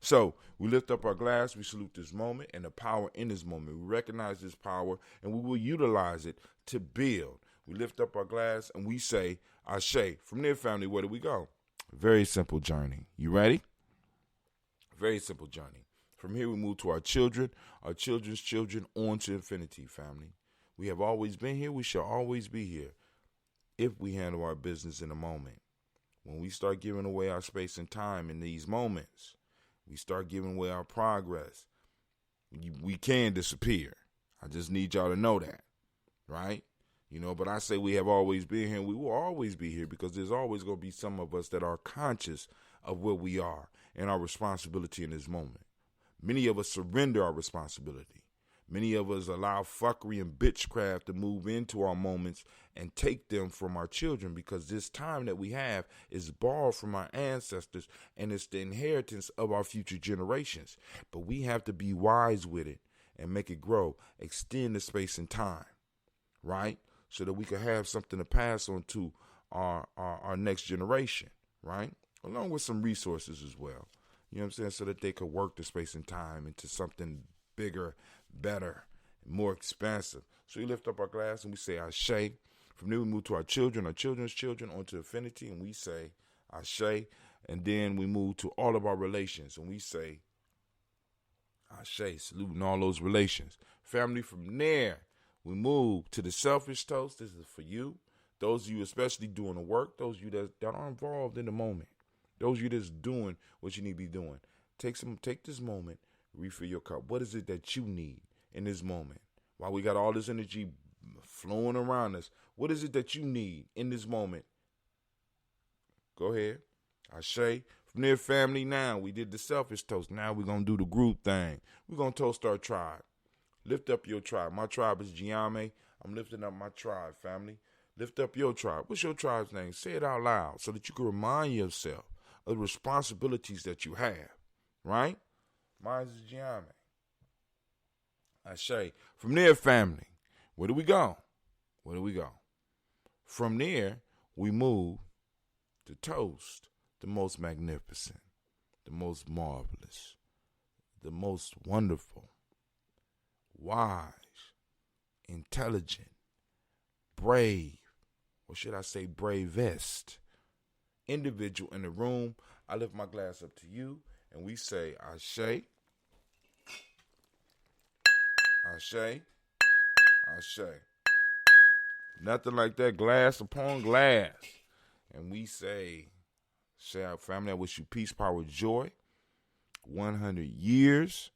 So we lift up our glass, we salute this moment and the power in this moment. We recognize this power and we will utilize it to build. We lift up our glass and we say, Ashe. From there, family, where do we go? Very simple journey. You ready? Very simple journey. From here, we move to our children, our children's children, on to infinity, family. We have always been here. We shall always be here if we handle our business in a moment. When we start giving away our space and time in these moments, we start giving away our progress, we can disappear. I just need y'all to know that, right? You know, but I say we have always been here, and we will always be here because there's always going to be some of us that are conscious of where we are and our responsibility in this moment. Many of us surrender our responsibility. Many of us allow fuckery and bitchcraft to move into our moments and take them from our children because this time that we have is borrowed from our ancestors and it's the inheritance of our future generations. But we have to be wise with it and make it grow, extend the space and time, right? So that we can have something to pass on to our next generation, right? Along with some resources as well. You know what I'm saying? So that they could work the space and time into something bigger, better, more expansive. So we lift up our glass and we say Ashe. From there we move to our children, our children's children, onto infinity, and we say Ashe. And then we move to all of our relations and we say Ashe, saluting all those relations. Family, from there we move to the selfish toast. This is for you. Those of you especially doing the work, those of you that are involved in the moment. Those of you that's doing what you need to be doing. Take this moment, refill your cup. What is it that you need in this moment? While we got all this energy flowing around us, what is it that you need in this moment? Go ahead. Ashe. From there, family, now we did the selfish toast. Now we're going to do the group thing. We're going to toast our tribe. Lift up your tribe. My tribe is Gye-Nyame. I'm lifting up my tribe, family. Lift up your tribe. What's your tribe's name? Say it out loud so that you can remind yourself of the responsibilities that you have, right? Mine is Gye-Nyame. Ashe. From there, family, where do we go? Where do we go? From there, we move to toast the most magnificent, the most marvelous, the most wonderful, wise, intelligent, brave, or should I say bravest individual in the room. I lift my glass up to you and we say Ashe, Ashe, Ashe. Nothing like that, glass upon glass. And we say, our family, I wish you peace, power, joy, 100 years.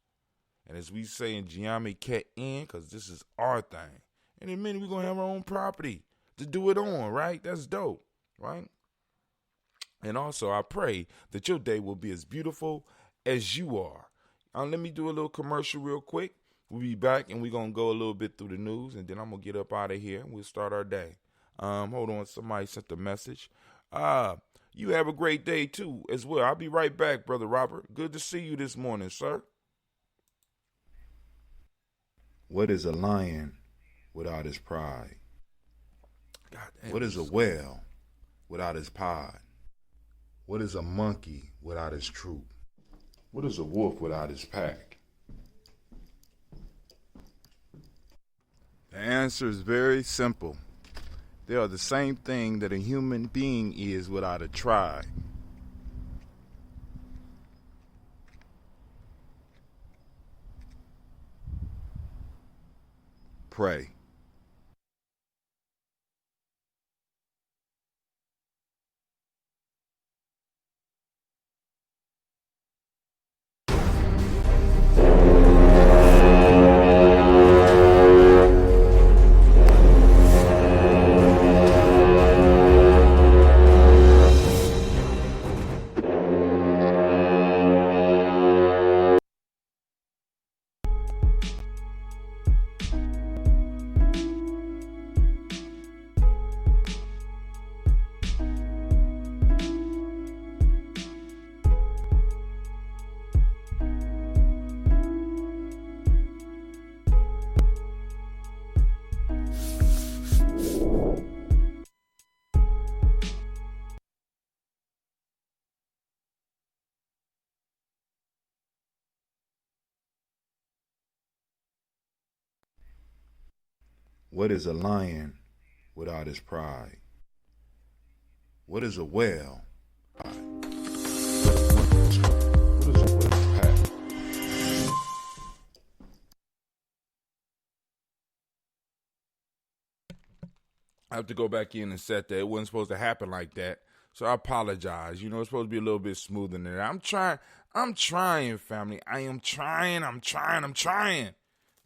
And as we say in Gye-Nyame, cat in, because this is our thing. And in a minute, we're going to have our own property to do it on, right? That's dope, right? And also, I pray that your day will be as beautiful as you are. Let me do a little commercial real quick. We'll be back, and we're going to go a little bit through the news, and then I'm going to get up out of here, and we'll start our day. Hold on. Somebody sent a message. You have a great day, too, as well. I'll be right back, Brother Robert. Good to see you this morning, sir. What is a lion without his pride? What is a whale without his pod? What is a monkey without his troop? What is a wolf without his pack? The answer is very simple. They are the same thing that a human being is without a tribe. Pray. What is a lion without his pride? What is a whale? What is a whale pack? I have to go back in and set that. It wasn't supposed to happen like that. So I apologize. You know, it's supposed to be a little bit smoother than that. I'm trying, family. I'm trying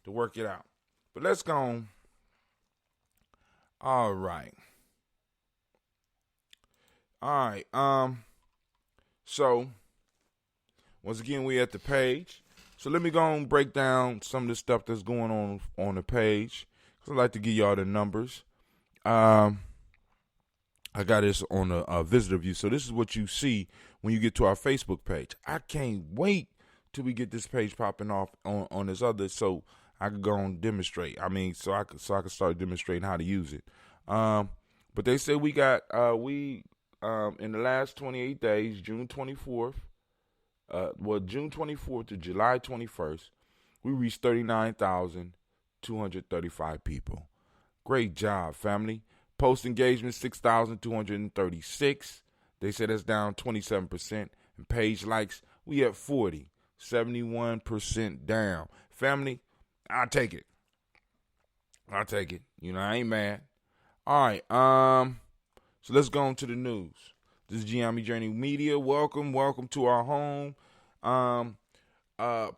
to work it out. But let's go on. All right. So once again, we at the page. So let me go and break down some of the stuff that's going on the page. Cause I'd like to give y'all the numbers. I got this on a visitor view. So this is what you see when you get to our Facebook page. I can't wait till we get this page popping off on this other, so I could go and demonstrate. So I could start demonstrating how to use it. But they say we got in the last 28 days, June 24th to July 21st, we reached 39,235 people. Great job, family. Post engagement, 6,236. They said that's down 27%. And page likes, we at 40, 71% down. Family, I'll take it. You know, I ain't mad. All right. So let's go on to the news. This is Gye-Nyame Journey Media. Welcome to our home.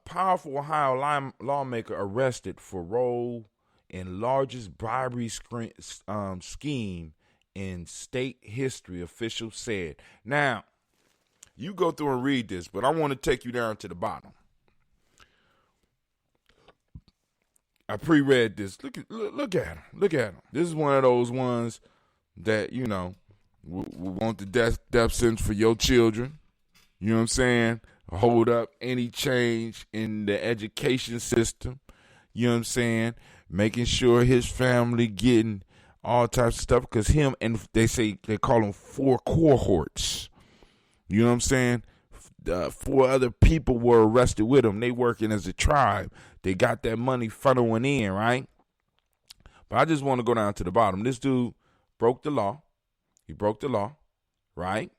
Powerful Ohio lawmaker arrested for role in largest bribery scheme in state history, officials said. Now, you go through and read this, but I want to take you down to the bottom. I pre-read this. Look at him. This is one of those ones that, you know, we want the death sentence for your children. You know what I'm saying? Hold up any change in the education system. You know what I'm saying? Making sure his family getting all types of stuff, because him and they call them 4 cohorts. You know what I'm saying? 4 other people were arrested with him. They working as a tribe. They got that money funneling in, right? But I just want to go down to the bottom. This dude broke the law. He broke the law, right?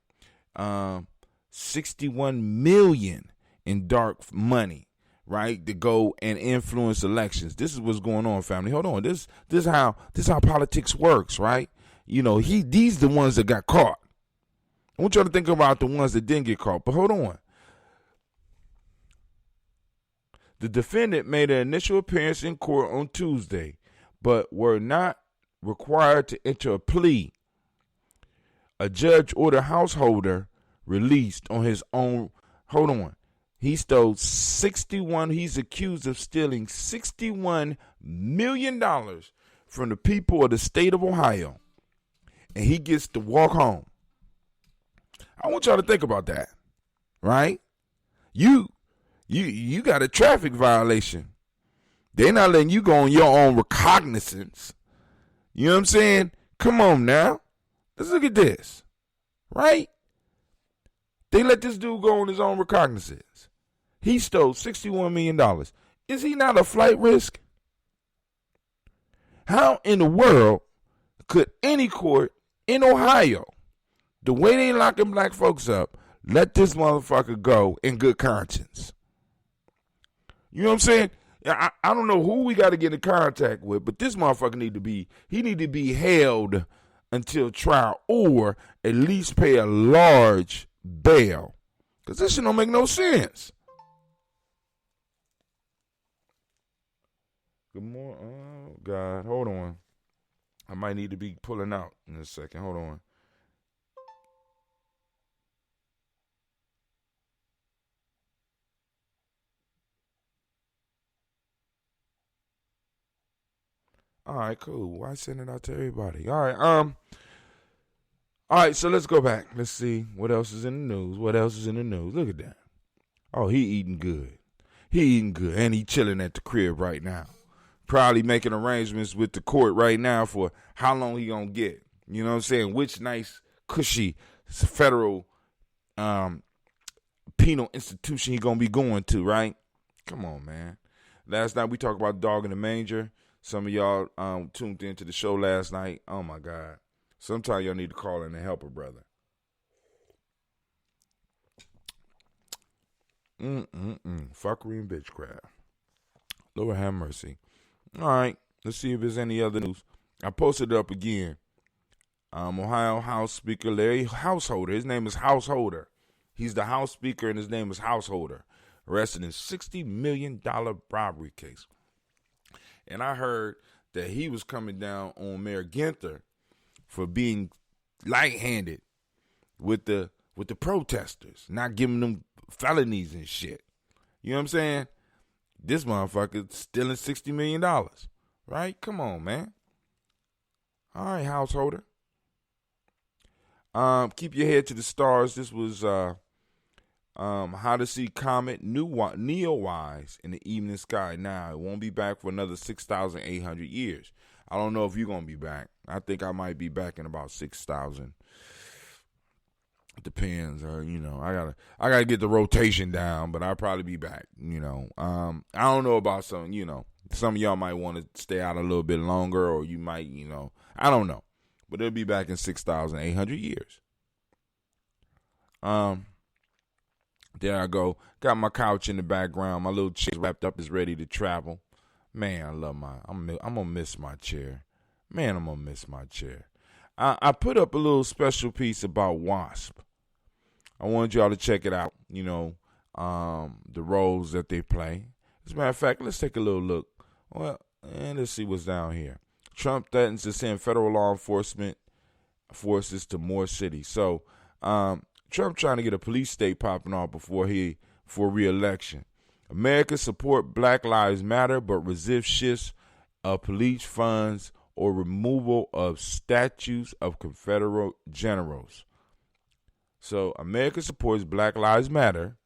61 million in dark money, right, to go and influence elections. This is what's going on, family. Hold on. This how politics works, right? You know, these the ones that got caught. I want y'all to think about the ones that didn't get caught. But hold on. The defendant made an initial appearance in court on Tuesday, but were not required to enter a plea. A judge ordered householder released on his own. Hold on. He's accused of stealing $61 million from the people of the state of Ohio. And he gets to walk home. I want y'all to think about that, right? You got a traffic violation. They're not letting you go on your own recognizance. You know what I'm saying? Come on now. Let's look at this, right? They let this dude go on his own recognizance. He stole $61 million. Is he not a flight risk? How in the world could any court in Ohio, the way they locking black folks up, let this motherfucker go in good conscience? You know what I'm saying? I don't know who we got to get in contact with, but this motherfucker need to be held until trial, or at least pay a large bail. Because this shit don't make no sense. Good morning. Oh, God. Hold on. I might need to be pulling out in a second. Hold on. All right, cool. Why send it out to everybody? All right, so let's go back. Let's see what else is in the news. Look at that. Oh, he eating good. And he chilling at the crib right now. Probably making arrangements with the court right now for how long he gonna get. You know what I'm saying? Which nice, cushy federal penal institution he gonna be going to, right? Come on, man. Last night we talked about dog in the manger. Some of y'all tuned into the show last night. Oh, my God. Sometimes y'all need to call in and help a brother. Fuckery and bitchcraft. Lord have mercy. All right. Let's see if there's any other news. I posted it up again. Ohio House Speaker Larry Householder. His name is Householder. He's the House Speaker, and his name is Householder. Arrested in $60 million robbery case. And I heard that he was coming down on Mayor Ginther for being light-handed with the protesters, not giving them felonies and shit. You know what I'm saying? This motherfucker stealing $60 million, right? Come on, man. All right, Householder. Keep your head to the stars. This was how to see comet Neowise in the evening sky. Now, it won't be back for another 6,800 years. I don't know if you're going to be back. I think I might be back in about 6,000. It depends. I gotta get the rotation down, but I'll probably be back. I don't know about some of y'all might want to stay out a little bit longer, or you might, I don't know. But it'll be back in 6,800 years. There I go. Got my couch in the background. My little chair wrapped up, is ready to travel. Man, I love I'm gonna miss my chair. Man, I'm gonna miss my chair. I put up a little special piece about WASP. I wanted y'all to check it out. The roles that they play. As a matter of fact, let's take a little look. Well, and let's see what's down here. Trump threatens to send federal law enforcement forces to more cities. So, Trump trying to get a police state popping off for re-election. America support Black Lives Matter, but resist shifts of police funds or removal of statues of Confederate generals. So, America supports Black Lives Matter,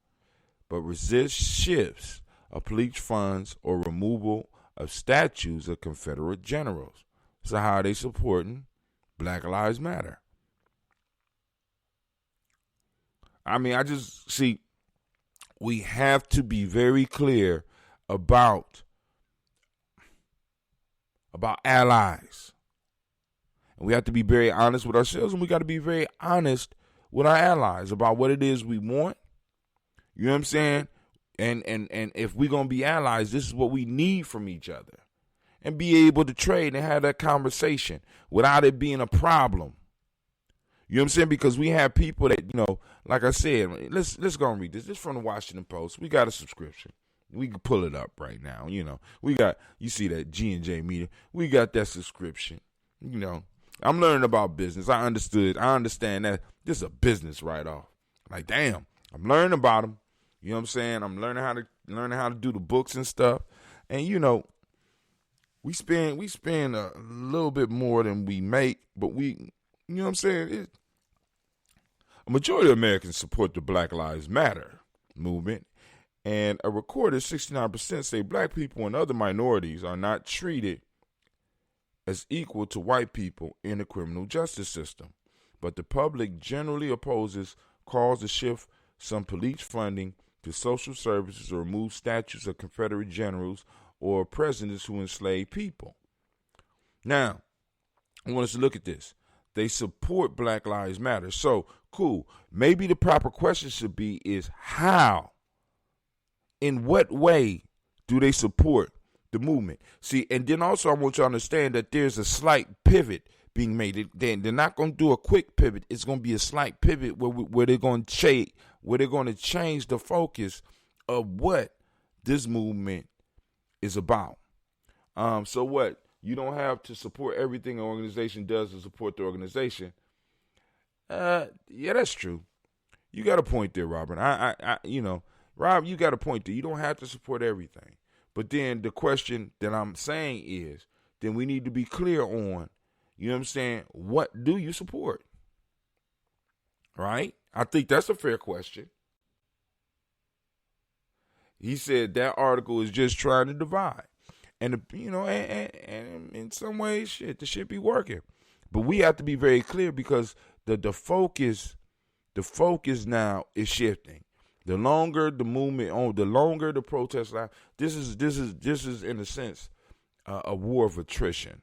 but resists shifts of police funds or removal of statues of Confederate generals. So how are they supporting Black Lives Matter? I mean, I just see we have to be very clear about allies. And we have to be very honest with ourselves, and we got to be very honest with our allies about what it is we want. You know what I'm saying? And if we're going to be allies, this is what we need from each other. And be able to trade and have that conversation without it being a problem. You know what I'm saying? Because we have people that, like I said, let's go and read this. This is from the Washington Post. We got a subscription. We can pull it up right now. We got, you see that G&J media. We got that subscription. I'm learning about business. I understand that this is a business write-off. Like, damn, I'm learning about them. You know what I'm saying? I'm learning how to do the books and stuff. And we spend a little bit more than we make, but you know what I'm saying? A majority of Americans support the Black Lives Matter movement, and a recorded 69% say black people and other minorities are not treated as equal to white people in the criminal justice system. But the public generally opposes calls to shift some police funding to social services or remove statues of Confederate generals or presidents who enslaved people. Now, I want us to look at this. They support Black Lives Matter. So, cool. Maybe the proper question should be is how? In what way do they support the movement? See, and then also I want you to understand that there's a slight pivot being made. They're not going to do a quick pivot. It's going to be a slight pivot where they're going to change the focus of what this movement is about. So what? You don't have to support everything an organization does to support the organization. Yeah, that's true. You got a point there, Robert. Rob, you got a point there. You don't have to support everything. But then the question that I'm saying is, then we need to be clear on, you know what I'm saying, what do you support? Right? I think that's a fair question. He said that article is just trying to divide. And and in some ways, the shit be working. But we have to be very clear because the focus now is shifting. The longer the movement on, the longer the protest line. This is in a sense a war of attrition.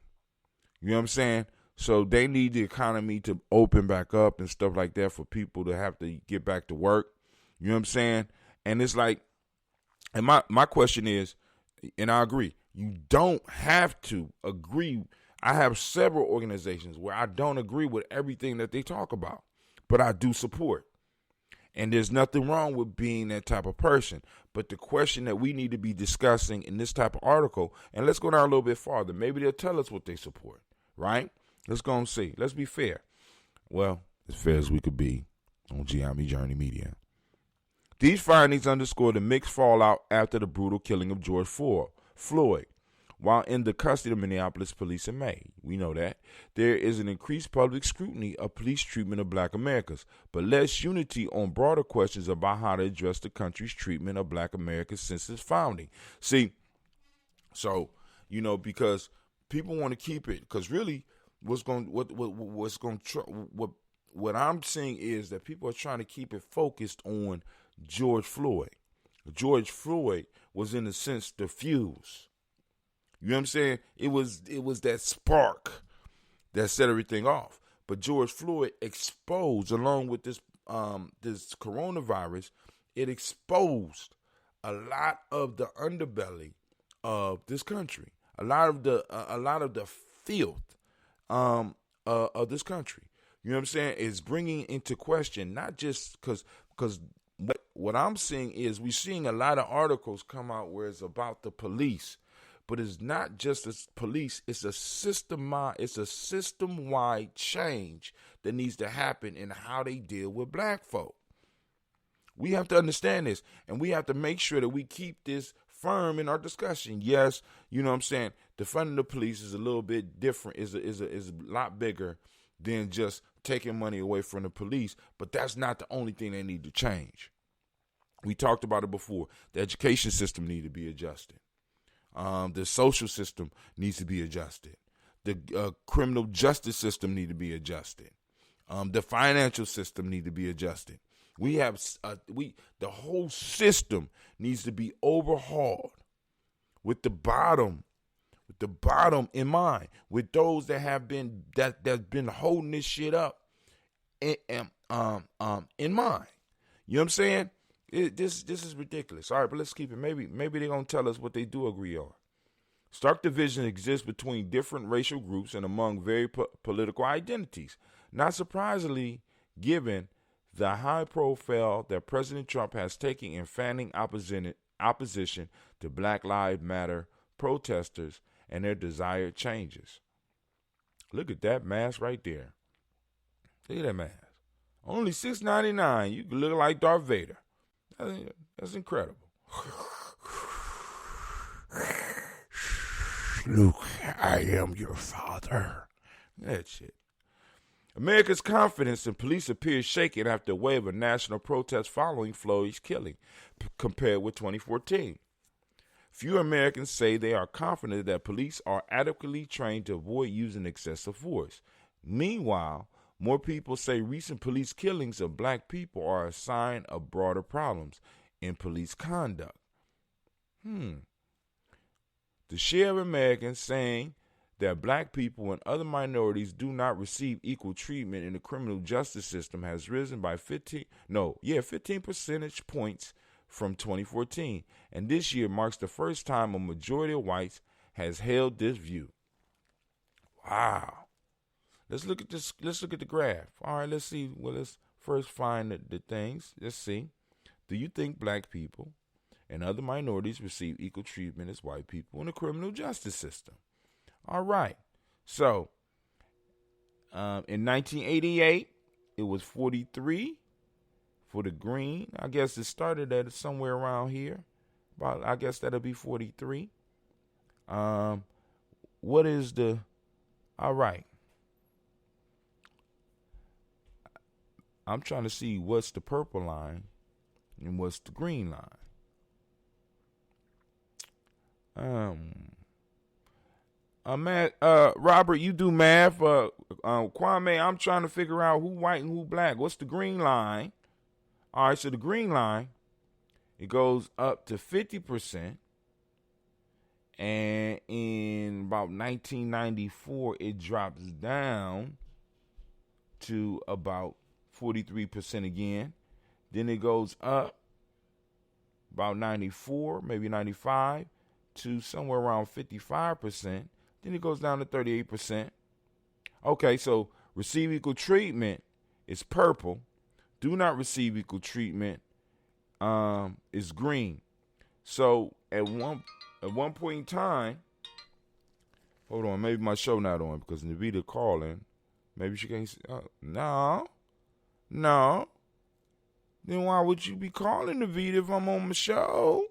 You know what I'm saying? So they need the economy to open back up and stuff like that for people to have to get back to work. You know what I'm saying? And it's like, and my question is, and I agree, you don't have to agree. I have several organizations where I don't agree with everything that they talk about, but I do support. And there's nothing wrong with being that type of person. But the question that we need to be discussing in this type of article, and let's go down a little bit farther. Maybe they'll tell us what they support, right? Let's go and see. Let's be fair. Well, as fair as we could be on Gye-Nyame Journey Media. These findings underscore the mixed fallout after the brutal killing of George Floyd. While in the custody of Minneapolis police in May, we know that, there is an increased public scrutiny of police treatment of black Americans, but less unity on broader questions about how to address the country's treatment of black Americans since its founding. See, so, because people want to keep it, because really what I'm seeing is that people are trying to keep it focused on George Floyd. George Floyd was, in a sense, the fuse. You know what I'm saying? It was that spark that set everything off. But George Floyd exposed, along with this coronavirus, it exposed a lot of the underbelly of this country, a lot of the filth of this country. You know what I'm saying? It's bringing into question, not just because what I'm seeing is we're seeing a lot of articles come out where it's about the police. But it's not just the police, it's a system-wide change that needs to happen in how they deal with black folk. We have to understand this, and we have to make sure that we keep this firm in our discussion. Yes, you know what I'm saying, defunding the police is a little bit different, is a lot bigger than just taking money away from the police, but that's not the only thing they need to change. We talked about it before. The education system needs to be adjusted. The social system needs to be adjusted. The criminal justice system needs to be adjusted. The financial system needs to be adjusted. The whole system needs to be overhauled with the bottom in mind, with those that have been that's been holding this shit up in mind. You know what I'm saying? This is ridiculous. All right, but let's keep it. Maybe they're going to tell us what they do agree on. Stark division exists between different racial groups and among very political identities. Not surprisingly, given the high profile that President Trump has taken in fanning opposition to Black Lives Matter protesters and their desired changes. Look at that mask right there. Look at that mask. Only $6.99. You can look like Darth Vader. That's incredible. Luke, I am your father. That shit. America's confidence in police appears shaken after a wave of national protests following Floyd's killing, compared with 2014. Few Americans say they are confident that police are adequately trained to avoid using excessive force. Meanwhile, more people say recent police killings of black people are a sign of broader problems in police conduct. The share of Americans saying that black people and other minorities do not receive equal treatment in the criminal justice system has risen by 15 percentage points from 2014. And this year marks the first time a majority of whites has held this view. Wow. Let's look at this. Let's look at the graph. All right, let's see. Well, let's first find the things. Let's see. Do you think black people and other minorities receive equal treatment as white people in the criminal justice system? All right. So, in 1988, it was 43 for the green. I guess it started at somewhere around here. I guess that'll be 43. What is the? All right. I'm trying to see what's the purple line and what's the green line. Robert, you do math. Kwame, I'm trying to figure out who white and who black. What's the green line? All right, so the green line, it goes up to 50%. And in about 1994, it drops down to about 43% again. Then it goes up about 94, maybe 95, to somewhere around 55%. Then it goes down to 38%. Okay, so receive equal treatment is purple. Do not receive equal treatment is green. So at one point in time, hold on, maybe my show not on because Navita calling. Maybe she can't. No. Then why would you be calling Navita if I'm on my show?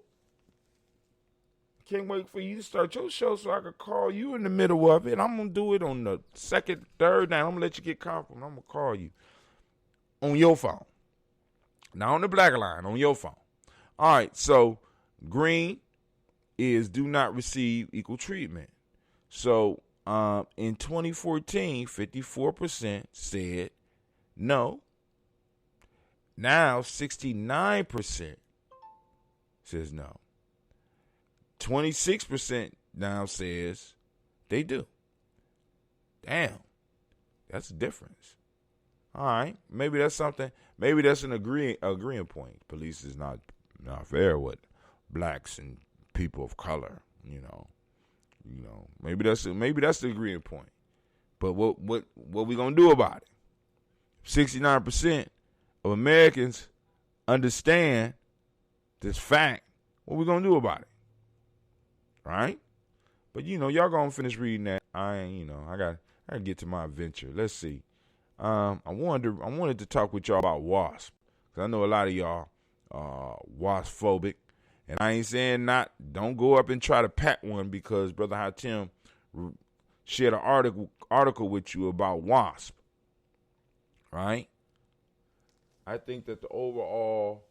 Can't wait for you to start your show so I can call you in the middle of it. I'm gonna do it on the second, third night. I'm gonna let you get comfortable. I'm gonna call you on your phone, not on the black line, on your phone. All right. So green is do not receive equal treatment. So in 2014, 54% said no. Now 69% says no. 26% now says they do. Damn, that's a difference. All right, maybe that's something. Maybe that's an agreeing point. Police is not fair with blacks and people of color. You know, maybe that's the agreeing point. But what we gonna do about it? 69% of Americans understand this fact. What we gonna do about it? Right? But y'all gonna finish reading that. I gotta get to my adventure. Let's see. I wanted to talk with y'all about WASP, because I know a lot of y'all WASP phobic, and I ain't saying don't go up and try to pack one, because Brother Hatim shared an article with you about WASP. Right? I think that the overall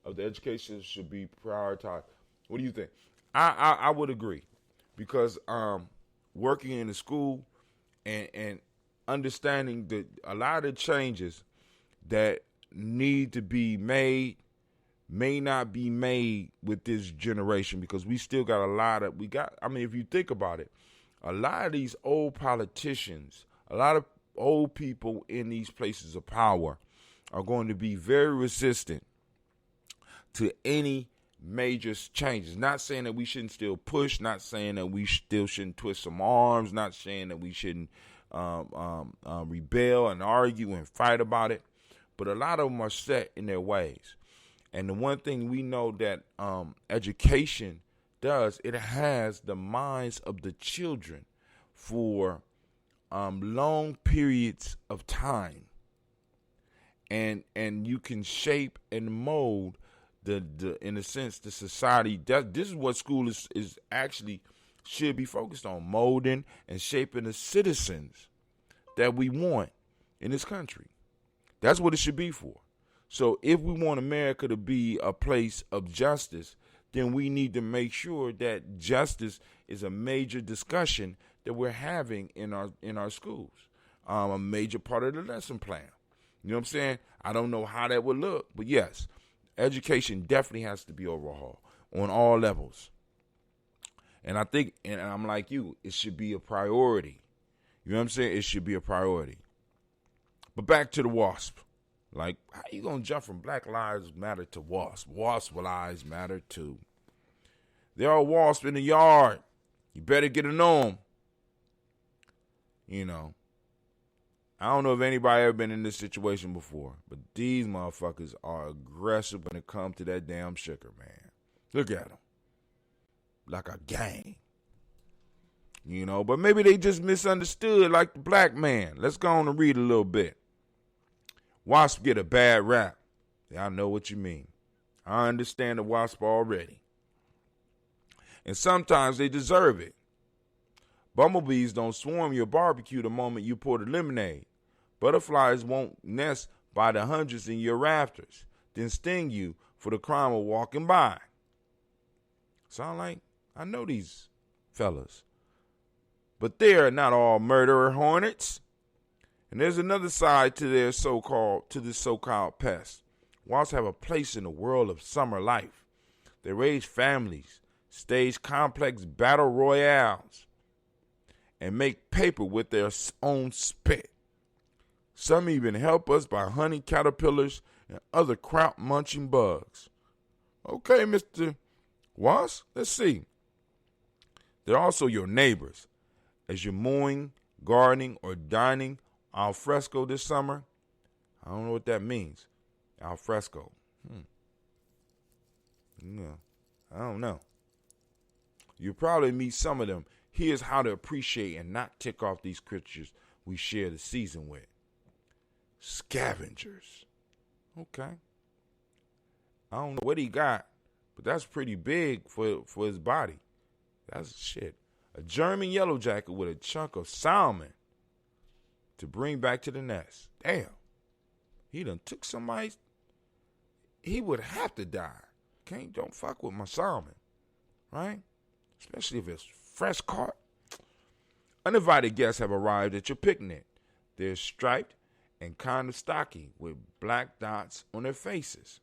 of the education should be prioritized. What do you think? I would agree, because working in the school and understanding that a lot of changes that need to be made may not be made with this generation, because we still got if you think about it, a lot of these old politicians, a lot of old people in these places of power are going to be very resistant to any major changes. Not saying that we shouldn't still push, not saying that we still shouldn't twist some arms, not saying that we shouldn't rebel and argue and fight about it, but a lot of them are set in their ways. And the one thing we know that education does, it has the minds of the children for long periods of time, and you can shape and mold the in a sense the society. This is what school is actually should be focused on: molding and shaping the citizens that we want in this country. That's what it should be for. So if we want America to be a place of justice, then we need to make sure that justice is a major discussion that we're having in our schools, a major part of the lesson plan. You know what I'm saying? I don't know how that would look, but yes, education definitely has to be overhauled on all levels. And I think, and I'm like you, it should be a priority. You know what I'm saying? It should be a priority. But back to the WASP. Like, how you going to jump from Black Lives Matter to WASP? WASP lives matter too. There are wasps in the yard. You better get to know them. I don't know if anybody ever been in this situation before, but these motherfuckers are aggressive when it comes to that damn sugar, man. Look at them. Like a gang. But maybe they just misunderstood like the black man. Let's go on and read a little bit. Wasp get a bad rap. Yeah, I know what you mean. I understand the wasp already. And sometimes they deserve it. Bumblebees don't swarm your barbecue the moment you pour the lemonade. Butterflies won't nest by the hundreds in your rafters, then sting you for the crime of walking by. Sound like I know these fellas. But they're not all murderer hornets. And there's another side to this so-called pest. Wasps have a place in the world of summer life. They raise families, stage complex battle royales. and make paper with their own spit. Some even help us by hunting caterpillars and other crop-munching bugs. Okay, Mr. Wasp, let's see. They're also your neighbors. As you're mowing, gardening, or dining al fresco this summer, I don't know what that means. Al fresco. Yeah, I don't know. You'll probably meet some of them. Here's how to appreciate and not tick off these creatures we share the season with. Scavengers. Okay. I don't know what he got, but that's pretty big for his body. That's shit. A German yellow jacket with a chunk of salmon to bring back to the nest. Damn. He done took somebody's. He would have to die. Don't fuck with my salmon. Right? Especially if it's fresh caught. Uninvited guests have arrived at your picnic. They're striped and kind of stocky with black dots on their faces.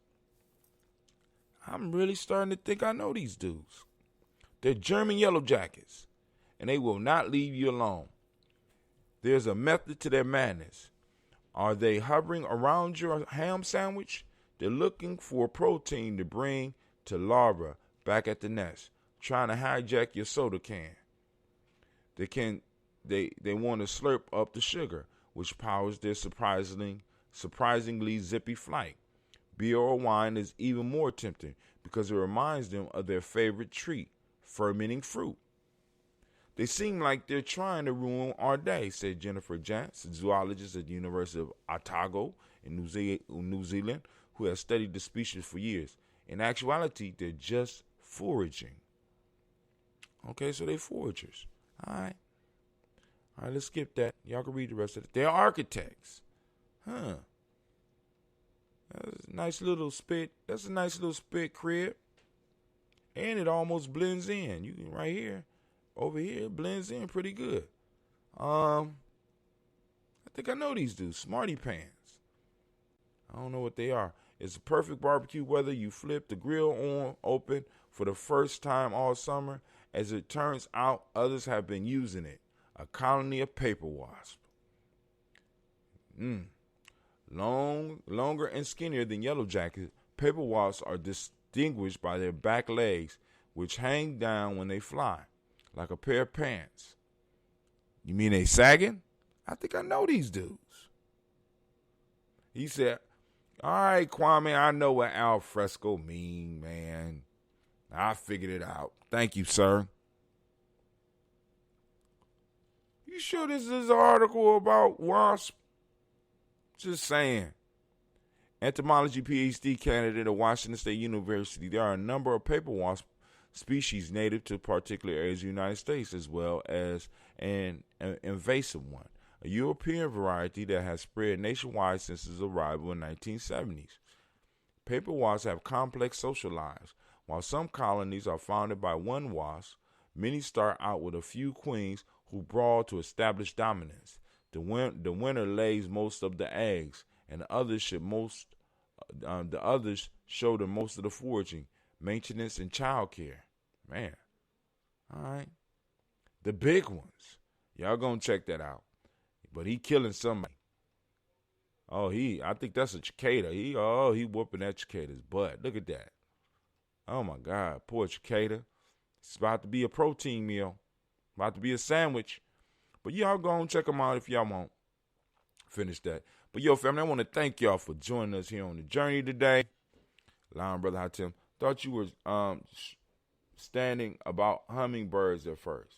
I'm really starting to think I know these dudes. They're German yellow jackets, and they will not leave you alone. There's a method to their madness. Are they hovering around your ham sandwich? They're looking for protein to bring to larvae back at the nest, trying to hijack your soda can. They want to slurp up the sugar, which powers their surprisingly zippy flight. Beer or wine is even more tempting because it reminds them of their favorite treat, fermenting fruit. They seem like they're trying to ruin our day, said Jennifer Jantz, a zoologist at the University of Otago in New Zealand, who has studied the species for years. In actuality, they're just foraging. Okay, so they're foragers. All right, let's skip that. Y'all can read the rest of it. They're architects. Huh. That's a nice little spit. That's a nice little spit crib. And it almost blends in. You can right here. Over here, it blends in pretty good. I think I know these dudes. Smarty Pants. I don't know what they are. It's a perfect barbecue weather. You flip the grill on open for the first time all summer. As it turns out, others have been using it. A colony of paper wasp. Longer and skinnier than yellow jackets, paper wasps are distinguished by their back legs, which hang down when they fly, like a pair of pants. You mean they sagging? I think I know these dudes. He said, all right, Kwame, I know what al fresco mean, man. I figured it out. Thank you, sir. You sure this is an article about wasp? Just saying. Entomology PhD candidate at Washington State University. There are a number of paper wasp species native to particular areas of the United States, as well as an invasive one, a European variety that has spread nationwide since its arrival in the 1970s. Paper wasps have complex social lives. While some colonies are founded by one wasp, many start out with a few queens who brawl to establish dominance. The winner lays most of the eggs, and the others show them most of the foraging, maintenance, and child care. Man. All right. The big ones. Y'all gonna check that out. But he killing somebody. I think that's a cicada. He whooping that cicada's butt. Look at that. Oh my God, poor cicada. It's about to be a protein meal. About to be a sandwich. But y'all go and check them out if y'all want. Finish that. But yo, family, I want to thank y'all for joining us here on the journey today. Lion Brother Hatim. Thought you were standing about hummingbirds at first.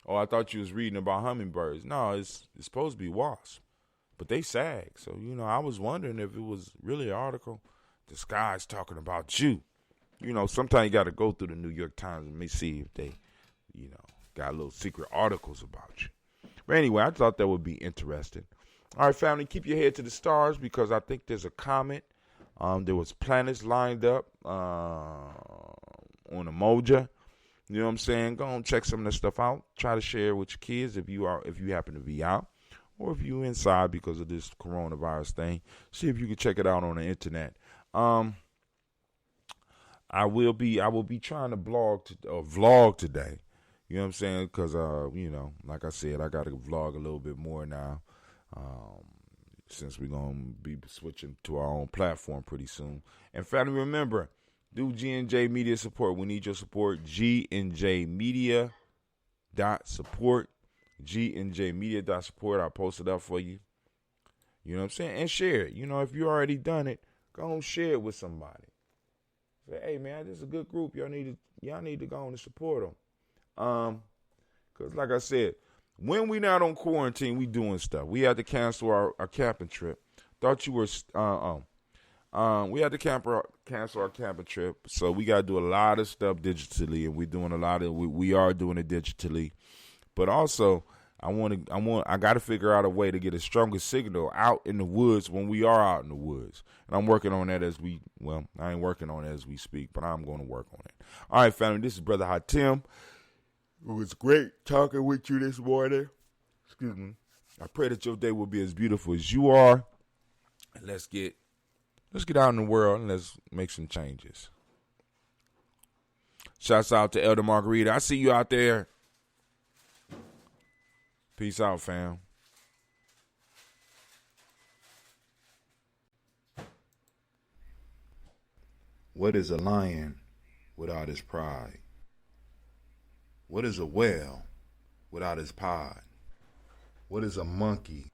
Oh, I thought you was reading about hummingbirds. No, it's supposed to be wasps. But they sag. So, I was wondering if it was really an article. The sky's talking about you. Sometimes you got to go through the New York Times and see if they, got little secret articles about you. But anyway, I thought that would be interesting. All right, family, keep your head to the stars because I think there's a comet. There was planets lined up on Emoja. You know what I'm saying? Go and check some of that stuff out. Try to share it with your kids if you happen to be out, or if you're inside because of this coronavirus thing. See if you can check it out on the internet. I will be trying to vlog today. You know what I'm saying? Because, like I said, I got to vlog a little bit more now. Since we're going to be switching to our own platform pretty soon. And family, remember, do G&J Media support. We need your support. GNJmedia.support. GNJmedia.support. I'll post it up for you. You know what I'm saying? And share it. If you already done it, go and share it with somebody. Say, hey, man, this is a good group. Y'all need to go on and support them. Because like I said, when we not on quarantine, we doing stuff. We had to cancel our camping trip. Thought you were, we had to cancel our camping trip. So we got to do a lot of stuff digitally, and we are doing it digitally. But also, I got to figure out a way to get a stronger signal out in the woods when we are out in the woods. And I'm working on that I ain't working on it as we speak, but I'm going to work on it. All right, family, this is Brother Hatim. It was great talking with you this morning. Excuse me. I pray that your day will be as beautiful as you are. And let's get out in the world and let's make some changes. Shouts out to Elder Margarita. I see you out there. Peace out, fam. What is a lion without his pride? What is a whale without his pod? What is a monkey